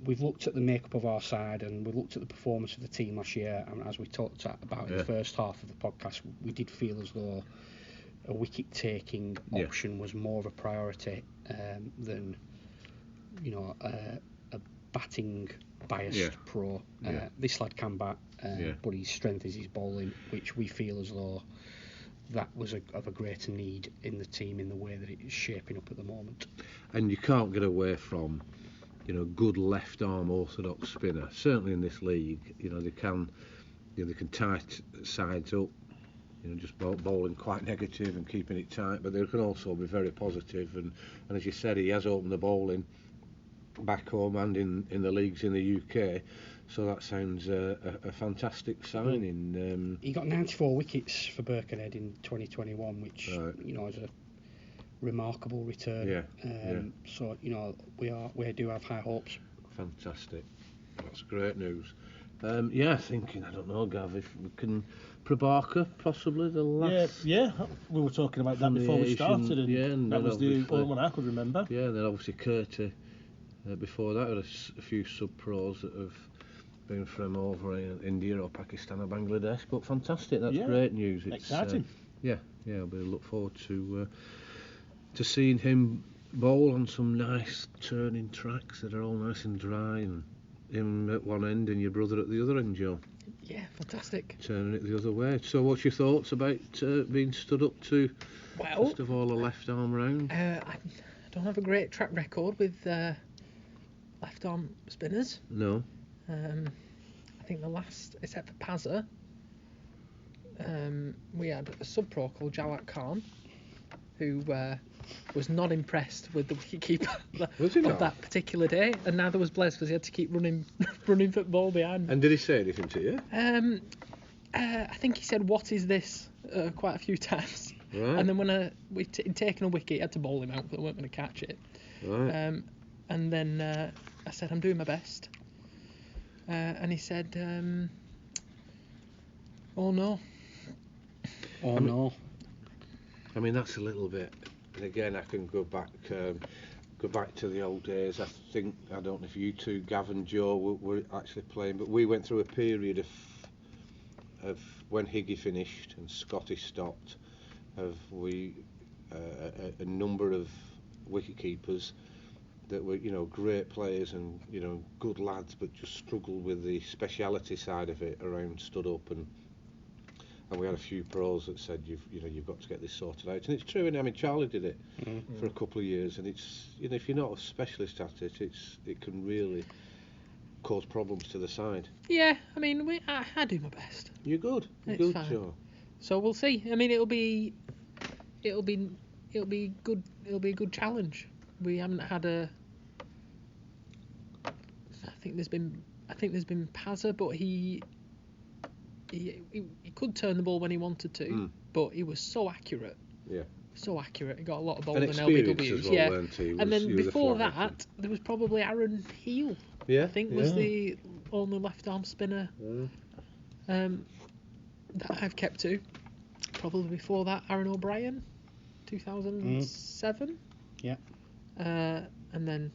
We've looked at the makeup of our side, and we looked at the performance of the team last year, and as we talked about in the first half of the podcast, we did feel as though a wicket taking option was more of a priority than a batting biased pro. This lad can bat, but his strength is his bowling, which we feel as though that was of a greater need in the team in the way that it is shaping up at the moment. And you can't get away from good left arm orthodox spinner. Certainly in this league, they can tie sides up, just bowling quite negative and keeping it tight, but they can also be very positive. And as you said, he has opened the bowling back home and in the leagues in the UK. So that sounds a fantastic signing. He got 94 wickets for Birkenhead in 2021, which is a remarkable return. So we do have high hopes. Fantastic. That's great news. Thinking, I don't know, Gav, if we can Prabhakar possibly the last. Yeah. We were talking about that before we started, and that was the only one I could remember. Yeah, and then obviously Curti before that, a few sub-pros that have been from over in India or Pakistan or Bangladesh. But fantastic, that's great news. It's exciting. I'll look forward to seeing him bowl on some nice turning tracks that are all nice and dry, and him at one end and your brother at the other end, Joe. Yeah, fantastic. Turning it the other way. So what's your thoughts about being stood up to, first of all, a left arm round? I don't have a great track record with left arm spinners. No. I think the last, except for Pazza, we had a sub-pro called Jawat Khan, who was not impressed with the wicketkeeper Was he of not? that particular day, and neither was Blaise because he had to keep running for the ball behind. And did he say anything to you? I think he said, "What is this?" Quite a few times. Right. And then when we'd taken a wicket, he had to bowl him out because they weren't going to catch it. Right. And then I said, "I'm doing my best." And he said, "Oh no." Oh no. I mean, that's a little bit. And again, I can go back to the old days. I don't know if you two, Gav and Joe, were actually playing, but we went through a period of when Higgy finished and Scotty stopped. Of a number of wicket keepers that were, great players and good lads, but just struggled with the speciality side of it around stud up, and we had a few pros that said you've got to get this sorted out, and it's true. And I mean, Charlie did it for a couple of years, and it's if you're not a specialist at it, it can really cause problems to the side. Yeah, I mean, I do my best. You're good. You're It's good, fine. Joe. So we'll see. I mean, it'll be good. It'll be a good challenge. We haven't had a. I think there's been Pazza, but he could turn the ball when he wanted to, but he was so accurate. Yeah. So accurate. He got a lot of balls And and experience LBWs. as well, Yeah. weren't he? And then He was a before flag, that, there was probably Aaron Heel. Yeah. I think was the only left arm spinner that I've kept to. Probably before that, Aaron O'Brien, 2007. Yeah. And then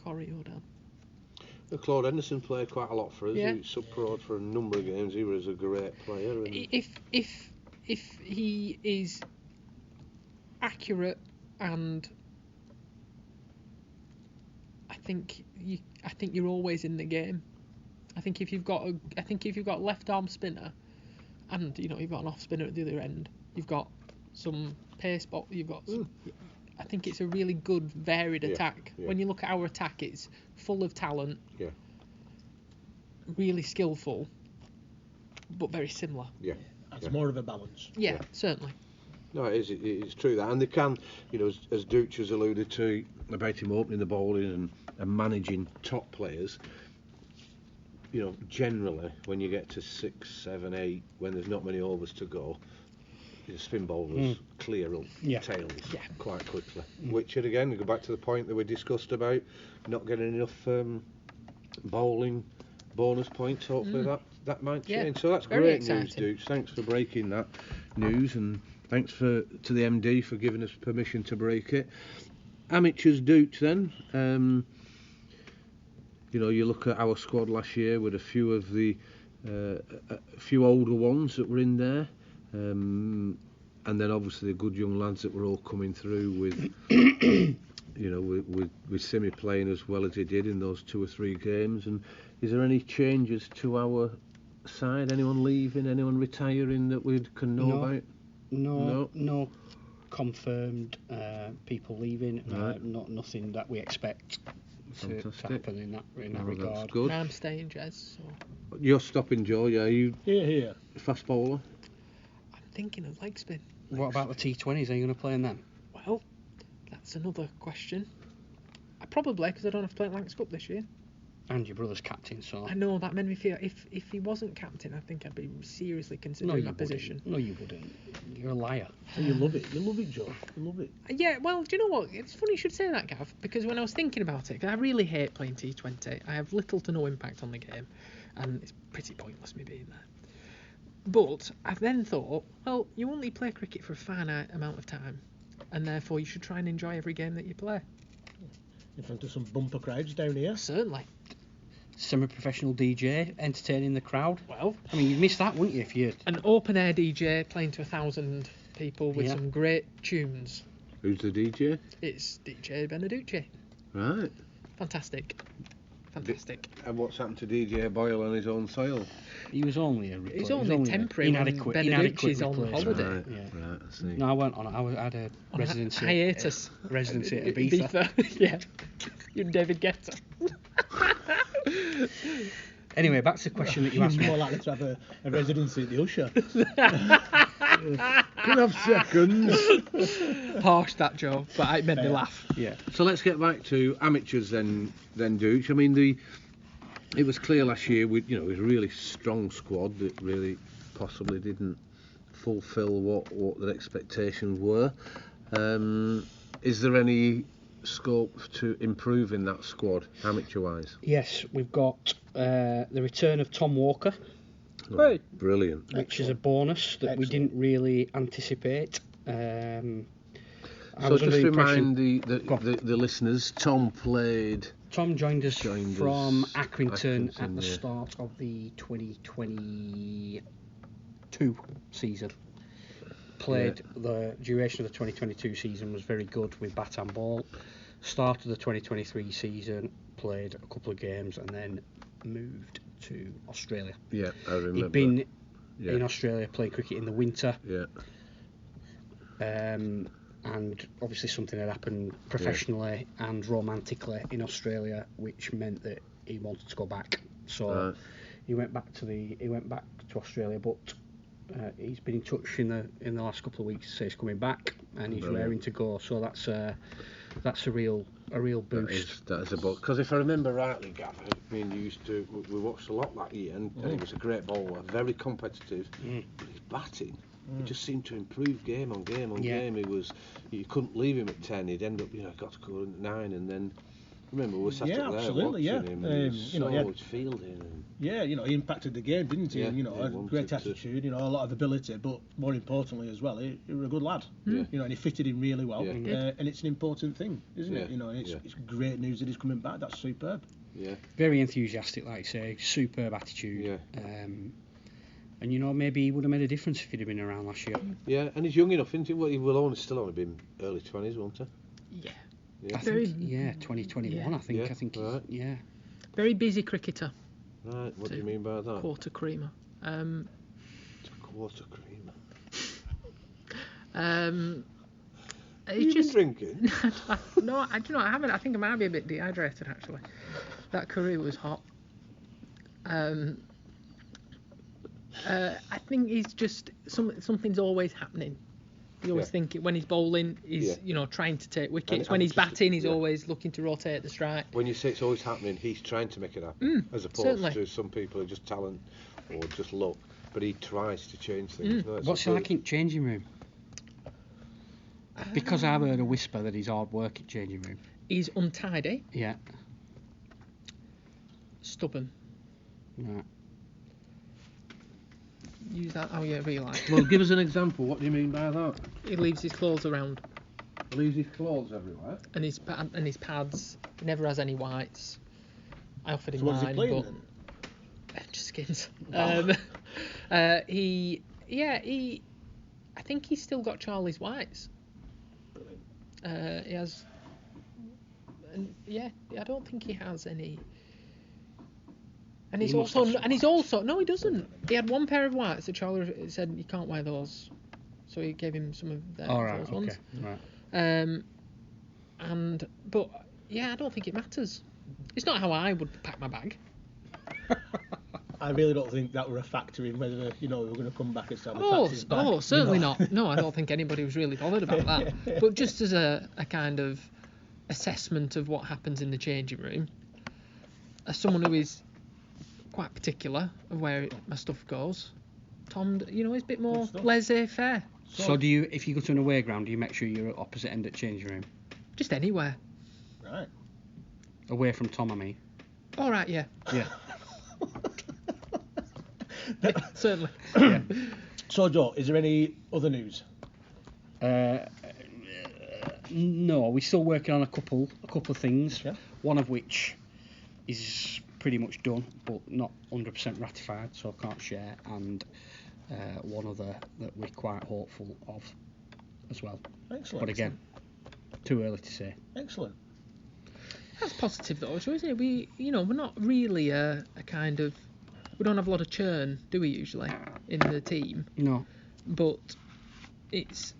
Corey O'Dell. Claude Henderson played quite a lot for us. Yeah. He sub-pro'd for a number of games. He was a great player. And If he is accurate, and I think you're always in the game. I think if you've got left arm spinner, and you've got an off spinner at the other end, you've got some pace ball, you've got some, I think it's a really good varied attack. Yeah. When you look at our attack, it's full of talent, really skillful, but very similar. Yeah. That's more of a balance. Yeah, certainly. No, it's true that, and they can, as Dooch has alluded to about him opening the bowling and managing top players. Generally when you get to 6, 7, 8, when there's not many overs to go, spin bowlers clear up tails quite quickly. Which, again, we go back to the point that we discussed about not getting enough bowling bonus points. Hopefully that might change. So that's very great exciting news, Dooch. Thanks for breaking that news, and thanks to the MD for giving us permission to break it. Amateurs, Dooch, then. You look at our squad last year with a few of the few older ones that were in there, and then obviously the good young lads that were all coming through with with Simi playing as well as he did in those 2 or 3 games. And is there any changes to our side? Anyone leaving? Anyone retiring that we can know about? No confirmed people leaving. Nothing that we expect to happen in that regard. That's good. I'm staying, Jez. So You're stopping, Joe. Yeah, you Here. fast bowler. I'm thinking of leg spin. What about the T20s? Are you going to play in them? Well, that's another question. Probably, because I don't have to play at Lancs Cup this year. And your brother's captain, so. I know that made me feel if he wasn't captain, I think I'd be seriously considering that position. No, you wouldn't. You're a liar. You love it. You love it, Joe. You love it. Yeah, well, do you know what? It's funny you should say that, Gav, because when I was thinking about it, 'cause I really hate playing T20. I have little to no impact on the game, and it's pretty pointless me being there. But I then thought, well, you only play cricket for a finite amount of time, and therefore you should try and enjoy every game that you play. In front of some bumper crowds down here. Certainly. Semi-professional DJ entertaining the crowd. Well, I mean, you'd miss that, wouldn't you, if you... An open-air DJ playing to 1,000 people with some great tunes. Who's the DJ? It's DJ Beneducci. Right. Fantastic. And what's happened to DJ Boyle on his own soil? He was only a He's only temporary when Beneducci's on holiday. Right, I see. No, I went on. I had a residency. Hiatus. Residency at Ibiza. Yeah. You and David Guetta. Anyway, back to the question that you asked me. More likely to have a residency at the Usher. Could have seconds. Harsh that, Joe, but it made me laugh. Yeah. So let's get back to amateurs then, Dooch. I mean, it was clear last year it was a really strong squad that really possibly didn't fulfil what their expectations were. Is there any scope to improve in that squad, amateur-wise? Yes, we've got the return of Tom Walker. Oh, brilliant. Which is a bonus that we didn't really anticipate. So just remind the listeners, Tom joined us from Accrington at the start of the 2022 season. Played the duration of the 2022 season was very good with bat and ball. Started the 2023 season, played a couple of games and then moved to Australia. Yeah, I remember. He'd been in Australia playing cricket in the winter. Yeah. And obviously something had happened professionally and romantically in Australia, which meant that he wanted to go back. So he went back to Australia, but he's been in touch in the last couple of weeks to say he's coming back and he's raring to go. So that's a real boost. That is a boost. Because if I remember rightly, Gav, me and you used to we watched a lot that year, and he was a great bowler, very competitive. But his batting, he just seemed to improve game on game. You couldn't leave him at 10. He'd end up got to go at 9, and then. Remember, we sat up there watching him, and he was fielding. And he impacted the game, didn't he? And, had great attitude, a lot of ability, but more importantly as well, he was a good lad. And he fitted in really well. And it's an important thing, isn't it? And it's great news that he's coming back. That's superb. Yeah. Very enthusiastic, like you say, superb attitude. Yeah. And maybe he would have made a difference if he'd have been around last year. Yeah, and he's young enough, isn't he? Well, he will still only be early 20s, won't he? Yeah. Yeah. 2021. Yeah. I think. Right. Yeah. Very busy cricketer. Right. What do you mean by that? Quarter creamer. Quarter creamer. He's just drinking. No, I haven't. I think I might be a bit dehydrated actually. That curry was hot. I think he's just something's always happening. You always think when he's bowling, he's trying to take wickets. When he's batting, he's always looking to rotate the strike. When you say it's always happening, he's trying to make it happen, as opposed to some people who just talent or just luck. But he tries to change things. No, what's he like in changing room? Because I've heard a whisper that he's hard work at changing room. He's untidy. Yeah. Stubborn. Right. Use that how you like. Well, give us an example. What do you mean by that? He leaves his clothes around. He leaves his clothes everywhere. And his pads. He never has any whites. I offered him so mine, what is he playing but then? just skins. I think he's still got Charlie's whites. He has. I don't think he has any. And he's also no, he doesn't. He had one pair of whites that Charlie said you can't wear those, so he gave him some of those ones. Right. But I don't think it matters. It's not how I would pack my bag. I really don't think that were a factor in whether we were going to come back and start the practice back. Oh, certainly not. No, I don't think anybody was really bothered about that. But just as a kind of assessment of what happens in the changing room, as someone who is quite particular of where my stuff goes, Tom, is a bit more laissez-faire. So do you, if you go to an away ground, do you make sure you're at opposite end at changing room? Just anywhere. Right. Away from Tom, I mean. All right, yeah. Yeah. Certainly. Yeah. So, Joe, is there any other news? No, we're still working on a couple of things. Yeah. One of which is pretty much done, but not 100% ratified, so I can't share. And one other that we're quite hopeful of as well. Excellent. But again, too early to say. Excellent. That's positive though, isn't it? We're not really a kind of. We don't have a lot of churn, do we usually, in the team? No. But it's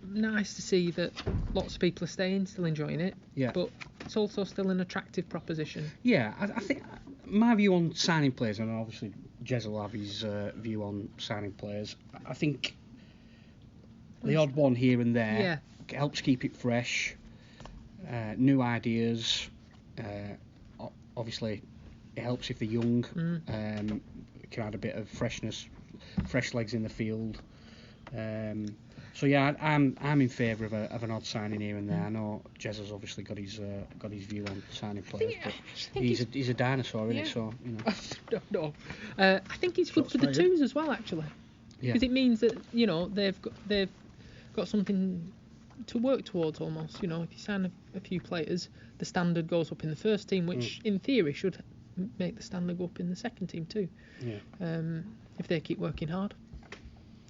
nice to see that lots of people are staying, still enjoying it. Yeah. But it's also still an attractive proposition. Yeah, I think my view on signing players, and obviously Jez will have his view on signing players. I think the odd one here and there. Yeah. Helps keep it fresh. New ideas. Obviously, it helps if they're young. Can add a bit of freshness, fresh legs in the field. So yeah, I'm in favour of an odd signing here and there. I know Jez has obviously got his view on signing players, but he's a dinosaur, isn't he? So you know. No. I think it's good for the twos as well, actually, because it means that they've got something to work towards almost. You know, if you sign a few players, the standard goes up in the first team, which in theory should make the standard go up in the second team too. Yeah. If they keep working hard,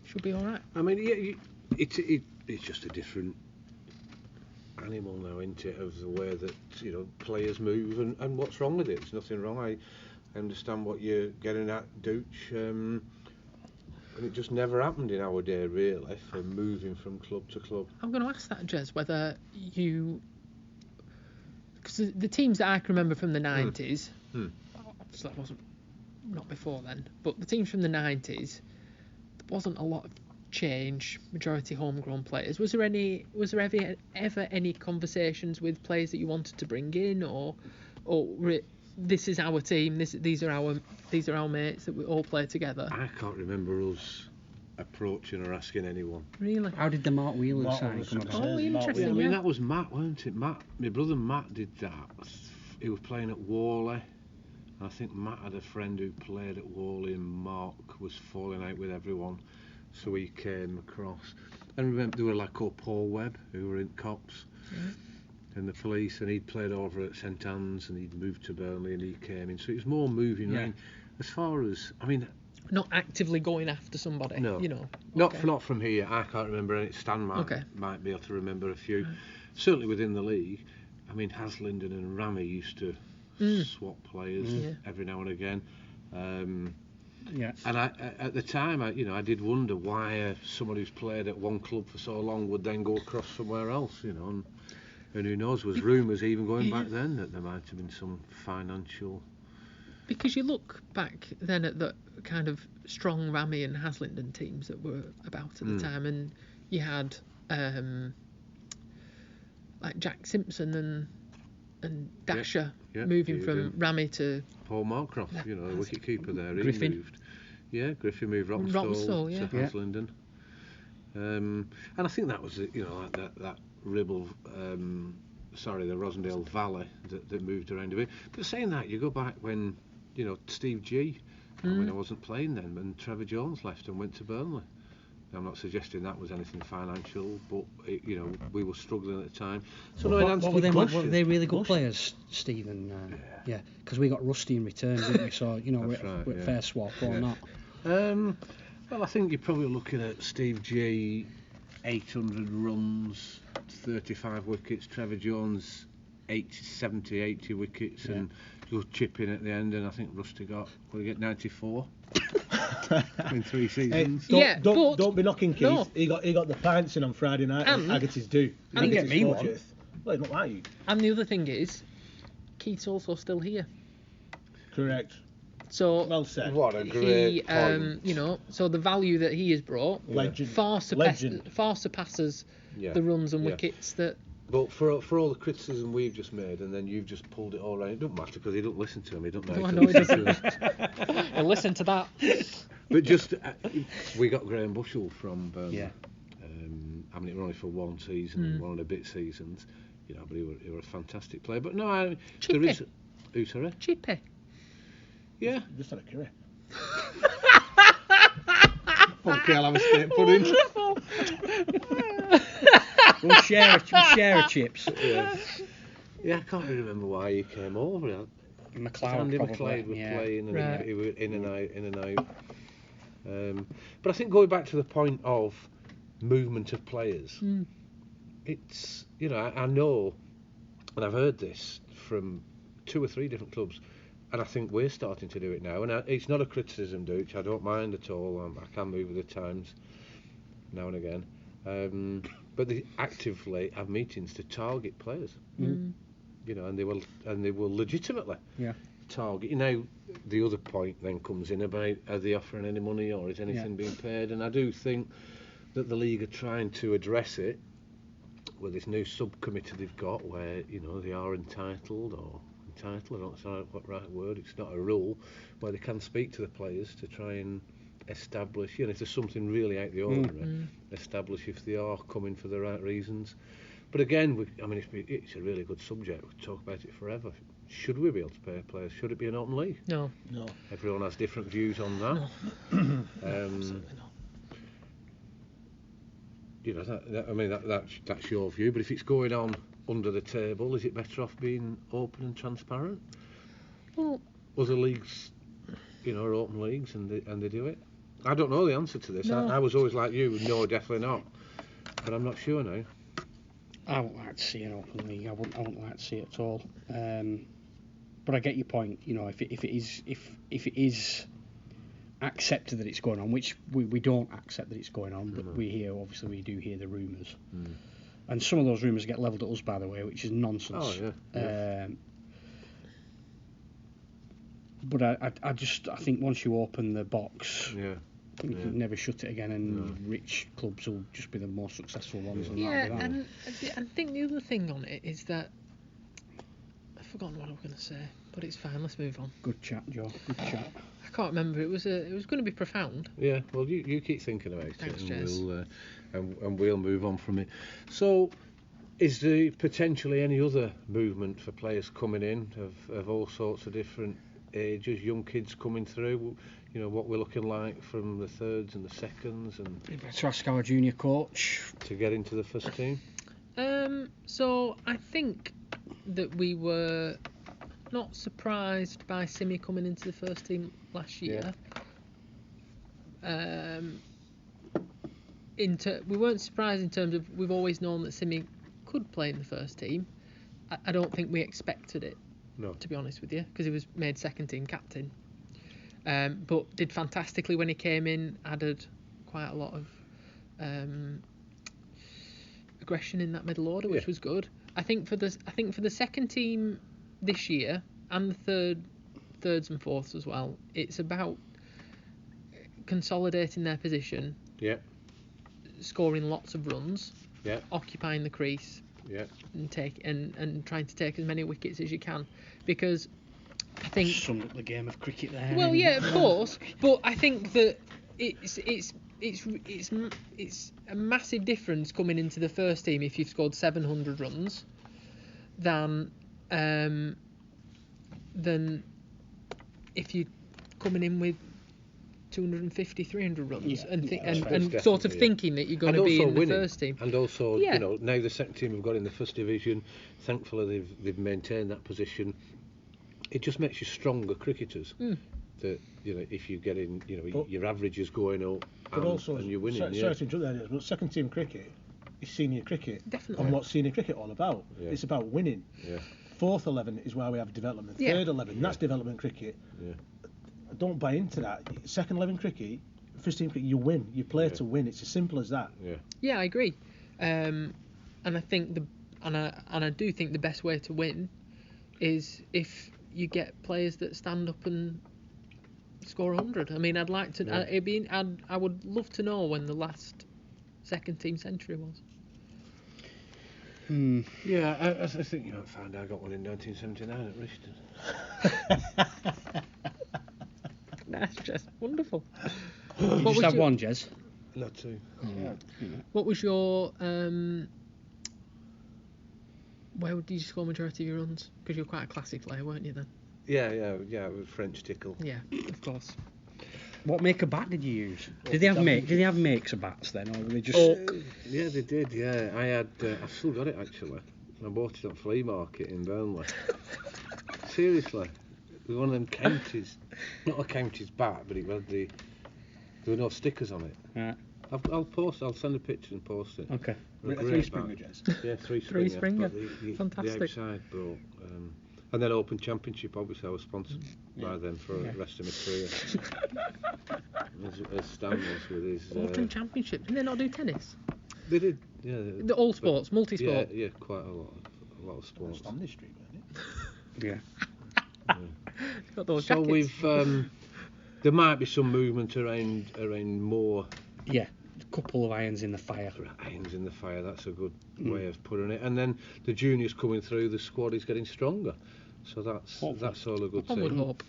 should be all right. I mean, it's just a different animal now, isn't it, of the way that players move and what's wrong with it. There's nothing wrong. I understand what you're getting at, Dooch. And it just never happened in our day, really, for moving from club to club. I'm going to ask that, Jez, whether because the teams that I can remember from the 90s, obviously that wasn't not before then, but the teams from the 90s, there wasn't a lot of change, majority homegrown players. Was there ever any conversations with players that you wanted to bring in, or this is our team, these are our mates that we all play together? I can't remember us approaching or asking anyone. Really? How did the Mark Whelan signing come about? Oh, interesting. I mean, that was Matt, wasn't it? Matt, my brother Matt did that. He was playing at Worley. I think Matt had a friend who played at Worley, and Mark was falling out with everyone, so he came across. And I remember there were like Paul Webb, who were in Cops and the police, and he'd played over at St Anne's, and he'd moved to Burnley, and he came in. So it was more moving around. As far as, I mean, not actively going after somebody. No, not from here. I can't remember any. Stan might be able to remember a few. Certainly within the league. I mean, Haslingden and Rami used to swap players every now and again. And at the time, I did wonder why someone who's played at one club for so long would then go across somewhere else, and who knows, was rumours even going back then that there might have been some financial... Because you look back then at the kind of strong Rami and Haslingden teams that were about at the time, and you had like Jack Simpson and Dasher moving from Rami to... Paul Marcroft, the wicket keeper there. Griffin. He moved. Yeah, Griffin moved Ropstall to Haslingden. And I think that was, like that Ribble, the Rosendale Valley that moved around a bit. But saying that, you go back when, Steve G, when I wasn't playing then, when Trevor Jones left and went to Burnley. I'm not suggesting that was anything financial, but we were struggling at the time. So were they really good players, Stephen? Because we got Rusty in return, didn't we? So we're fair swap or not. Well, I think you're probably looking at Steve G, 800 runs, 35 wickets. Trevor Jones, 70, 80 wickets, and you'll chip in at the end. And I think Rusty got 94. In 3 seasons. Don't be knocking Keith. No. He got the pints in on Friday night and Agassiz do. He didn't get me one. Well, he's not like you. And the other thing is, Keith's also still here. Correct. So well said. What a great point. So the value that he has brought far surpasses the runs and wickets that. But for all the criticism we've just made, and then you've just pulled it all around, it doesn't matter because he don't listen to him. He don't know. No, he doesn't. He'll listen to that. But just we got Graham Bushell from Burnley. I mean, it was only for one season, one and a bit seasons, but he were a fantastic player. But no, there is. Who, sorry? Chippy. Yeah. Just had a curry. Okay, I'll have a steak pudding. We'll share a chips. Yeah, I can't really remember why he came over. McLeod was playing, and he was in and out. But I think going back to the point of movement of players, it's I know, and I've heard this from 2 or 3 different clubs, and I think we're starting to do it now. And it's not a criticism, Dooch. I don't mind at all. I can move with the times now and again. But they actively have meetings to target players. And they will legitimately target. The other point then comes in about, are they offering any money or is anything being paid? And I do think that the league are trying to address it with this new subcommittee they've got, where they are entitled, I don't know what right word. It's not a rule, where they can speak to the players to try and establish, if there's something really out the ordinary, establish if they are coming for the right reasons. But again, it's a really good subject. We could talk about it forever. Should we be able to pay players? Should it be an open league? No. Everyone has different views on that. No. Absolutely not. That's your view. But if it's going on under the table, is it better off being open and transparent? Well, other leagues, are open leagues and they do it. I don't know the answer to this. No. I was always like you, no, definitely not. But I'm not sure now. I wouldn't like to see an open league. I wouldn't like to see it at all. But I get your point. If it is accepted that it's going on, which we don't accept that it's going on, but we do hear the rumours, and some of those rumours get levelled at us, by the way, which is nonsense. Oh yeah. But I think once you open the box, yeah. You can never shut it again, and rich clubs will just be the more successful ones. And I think the other thing on it is that I've forgotten what I was going to say, but it's fine. Let's move on. Good chat, Joe. Good chat. I can't remember. It was going to be profound. Yeah. Well, you keep thinking about Thanks, it, Jez. and we'll move on from it. So, is there potentially any other movement for players coming in of all sorts of different ages, young kids coming through? What we're looking like from the thirds and the seconds, and You better ask our junior coach. to get into the first team. So I think that we were not surprised by Simi coming into the first team last year. We weren't surprised in terms of we've always known that Simi could play in the first team. I don't think we expected it, to be honest with you, because he was made second team captain. But did fantastically when he came in, added quite a lot of aggression in that middle order, which was good. I think for the second team this year and the thirds and fourths as well, it's about consolidating their position, scoring lots of runs, occupying the crease, and trying to take as many wickets as you can, because I think summed up the game of cricket there. Well, yeah, of course, but I think that it's a massive difference coming into the first team if you've scored 700 runs than if you're coming in with 250, 300 runs and sort of thinking that you're going to be in the first team. And also, now the second team we've got in the first division, thankfully they've maintained that position. It just makes you stronger cricketers. That if you get in, your average is going up, and you're winning. Sorry to interrupt there, but second team cricket is senior cricket. Definitely. And what's senior cricket all about? Yeah. It's about winning. Yeah. Fourth 11 is where we have development. Yeah. Third 11, that's development cricket. Yeah. I don't buy into that. Second 11 cricket, first team cricket, you win. You play to win. It's as simple as that. Yeah. Yeah, I agree. And I think I do think the best way to win is if you get players that stand up and score 100. I mean, I'd like to. Yeah. I would love to know when the last second team century was. Yeah, I think you might find I got one in 1979 at Rishton. That's just wonderful. You just have one, Jez. Not two. What was your where did you score majority of your runs? Because you're quite a classic player, weren't you then? Yeah, it was French tickle. Yeah, of course. What make of bat did you use? Did they have makes of bats then, or were they just? Yeah, they did. Yeah, I had. I've still got it actually. I bought it at flea market in Burnley. Seriously, it was one of them counties. Not a counties bat, but it had there were no stickers on it. Yeah. I'll send a picture and post it. Okay. Three Springer, Jez. Yeah, three Springer. Fantastic. The outside broke. And then Open Championship, obviously, I was sponsored by them for the rest of my career. as Stan was with his... Open Championship, did they not do tennis? They did, yeah. All sports, multi-sport? Yeah, quite a lot of sports. It's on this street, wasn't it? Yeah. Got those So jackets. we've... there might be some movement around more... Yeah. couple of irons in the fire. Irons in the fire, that's a good way of putting it. And then the juniors coming through, the squad is getting stronger. So that's all a good thing. One would hope.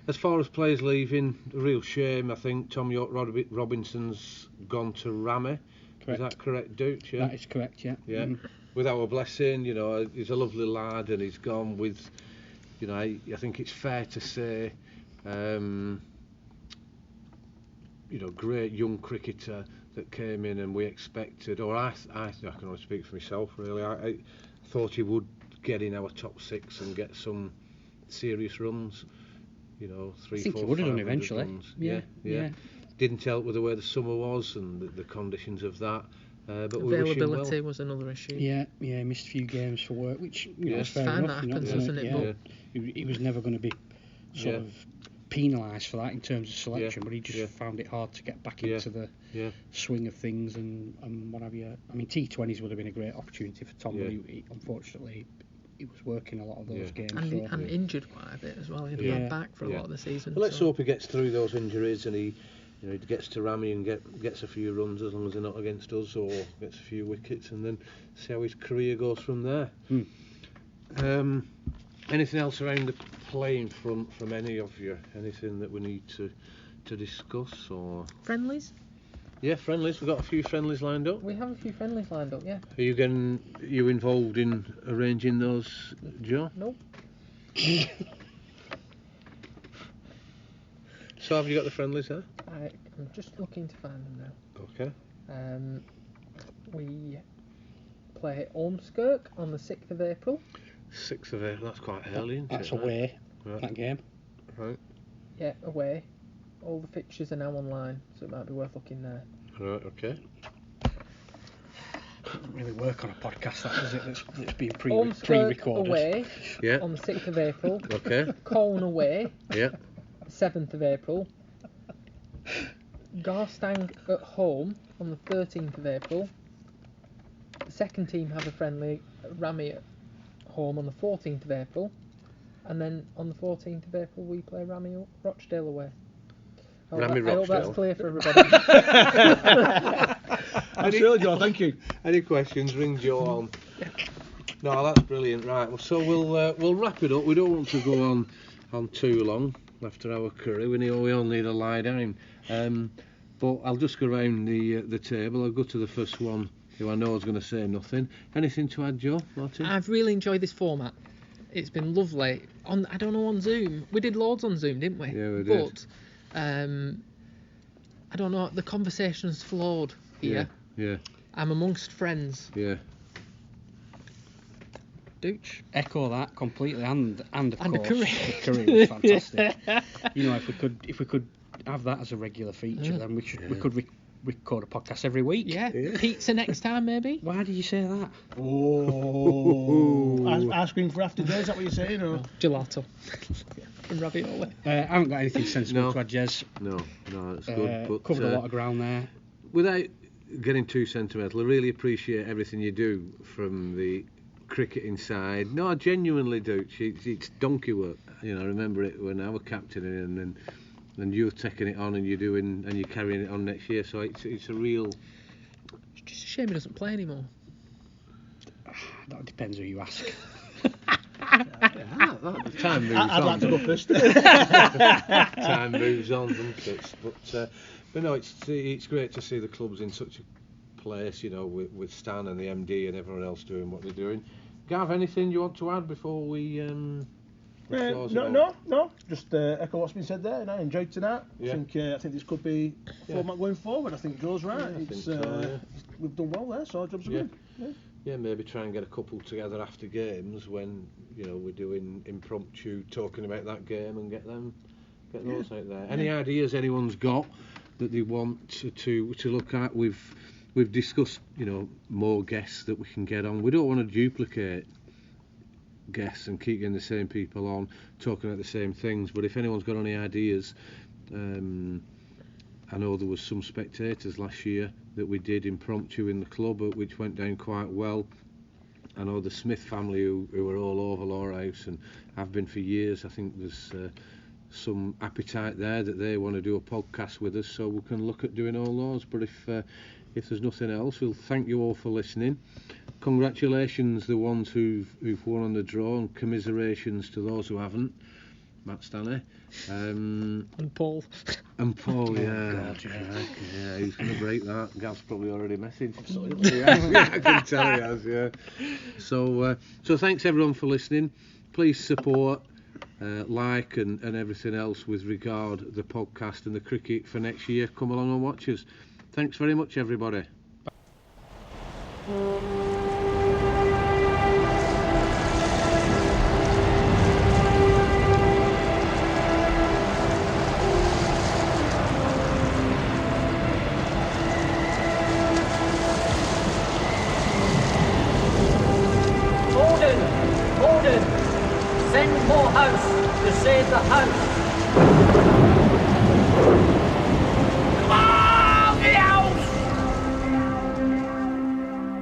As far as players leaving, a real shame. I think Tom York Robinson's gone to Ramy. Correct. Is that correct, Dooch? Yeah? That is correct, yeah. Yeah. With our blessing, you know, he's a lovely lad, and he's gone with, you know, I think it's fair to say, you know, great young cricketer that came in, and we expected, or I can only speak for myself really, I thought he would get in our top 6 and get some serious runs, you know, 3, 4, 500 runs. I think he would have done eventually. Yeah. Didn't help with the way the summer was and the conditions of that. But we wish him well. Availability was another issue. Yeah, missed a few games for work, which is fair fine, enough. that happens, doesn't it? Yeah. He was never going to be sort of penalised for that in terms of selection, but he just found it hard to get back into the swing of things and what have you. I mean, T20s would have been a great opportunity for Tom, but he, unfortunately, he was working a lot of those games. And injured quite a bit as well. He'd been back for a lot of the season. Well, let's hope he gets through those injuries and he gets to Ramy and gets a few runs, as long as they're not against us, or gets a few wickets, and then see how his career goes from there. Anything else around the playing front from any of you? Anything that we need to discuss, or friendlies? Yeah, friendlies. We've got a few friendlies lined up. We have a few friendlies lined up, yeah. Are you involved in arranging those, Joe? Nope. So have you got the friendlies there? I'm just looking to find them now. Okay. We play Ormskirk on the 6th of April. 6th of April, that's quite early, isn't That's it? away, Right. that game. Right. Yeah, away. All the fixtures are now online, so it might be worth looking there. Right, okay. Doesn't really work on a podcast, that does it? That's been Ormskirk pre-recorded. away Yeah. on the 6th of April. Okay. Colne away, Yeah. 7th of April. Garstang at home on the 13th of April. The second team have a friendly at Ramy at home on the 14th of April. And then on the 14th of April we play Ramy Rochdale away. I hope that's clear for everybody. I'm sure, Joe, thank you. Any questions, ring Joe on. No, that's brilliant. Right, well, so we'll wrap it up. We don't want to go on too long after our curry. We all need a lie down. But I'll just go around the table. I'll go to the first one, who I know is going to say nothing. Anything to add, Joe? Martin? I've really enjoyed this format. It's been lovely. On Zoom. We did loads on Zoom, didn't we? Yeah, we did. But I don't know. The conversation's flowed here. Yeah. I'm amongst friends. Yeah. Dooch. Echo that completely, and of And a course, curry. the curry was fantastic. If we could have that as a regular feature, then we could record a podcast every week. Yeah. Pizza next time, maybe. Why did you say that? Oh, ice cream for after day, is that what you're saying? Or? Gelato. And ravioli. I haven't got anything sensible to add, Jez. No, that's good. But, covered a lot of ground there. Without getting too sentimental, I really appreciate everything you do from the cricketing side. No, I genuinely do. It's donkey work. I remember it when I was captaining, and you're taking it on and you're carrying it on next year. So it's a real. It's just a shame he doesn't play anymore. That depends who you ask. Time moves I'd on. like to go first. Time moves on, doesn't it? But no, it's great to see the clubs in such a place, with Stan and the MD and everyone else doing what they're doing. Gav, anything you want to add before we close it off? No. Just echo what's been said there. And I enjoyed tonight. Yeah. I think this could be format going forward. I think Joe's right. Yeah, We've done well there, so our job's good. Yeah, maybe try and get a couple together after games when we're doing impromptu talking about that game and get those out there. Any ideas anyone's got that they want to look at? We've discussed more guests that we can get on. We don't want to duplicate guests and keep getting the same people on talking about the same things. But if anyone's got any ideas, I know there was some spectators last year that we did impromptu in the club, which went down quite well. I know the Smith family who are all over Lowerhouse and have been for years. I think there's some appetite there that they want to do a podcast with us, so we can look at doing all those. But if there's nothing else, we'll thank you all for listening. Congratulations the ones who've won on the draw, and commiserations to those who haven't. Matt Stanley. And Paul. And Paul, yeah. God, yeah, he's going to break that. Gav's probably already messaged. So yeah, I can tell he has, yeah. So thanks everyone for listening. Please support, like and everything else with regard the podcast and the cricket for next year. Come along and watch us. Thanks very much, everybody. Order! Send more house to save the house!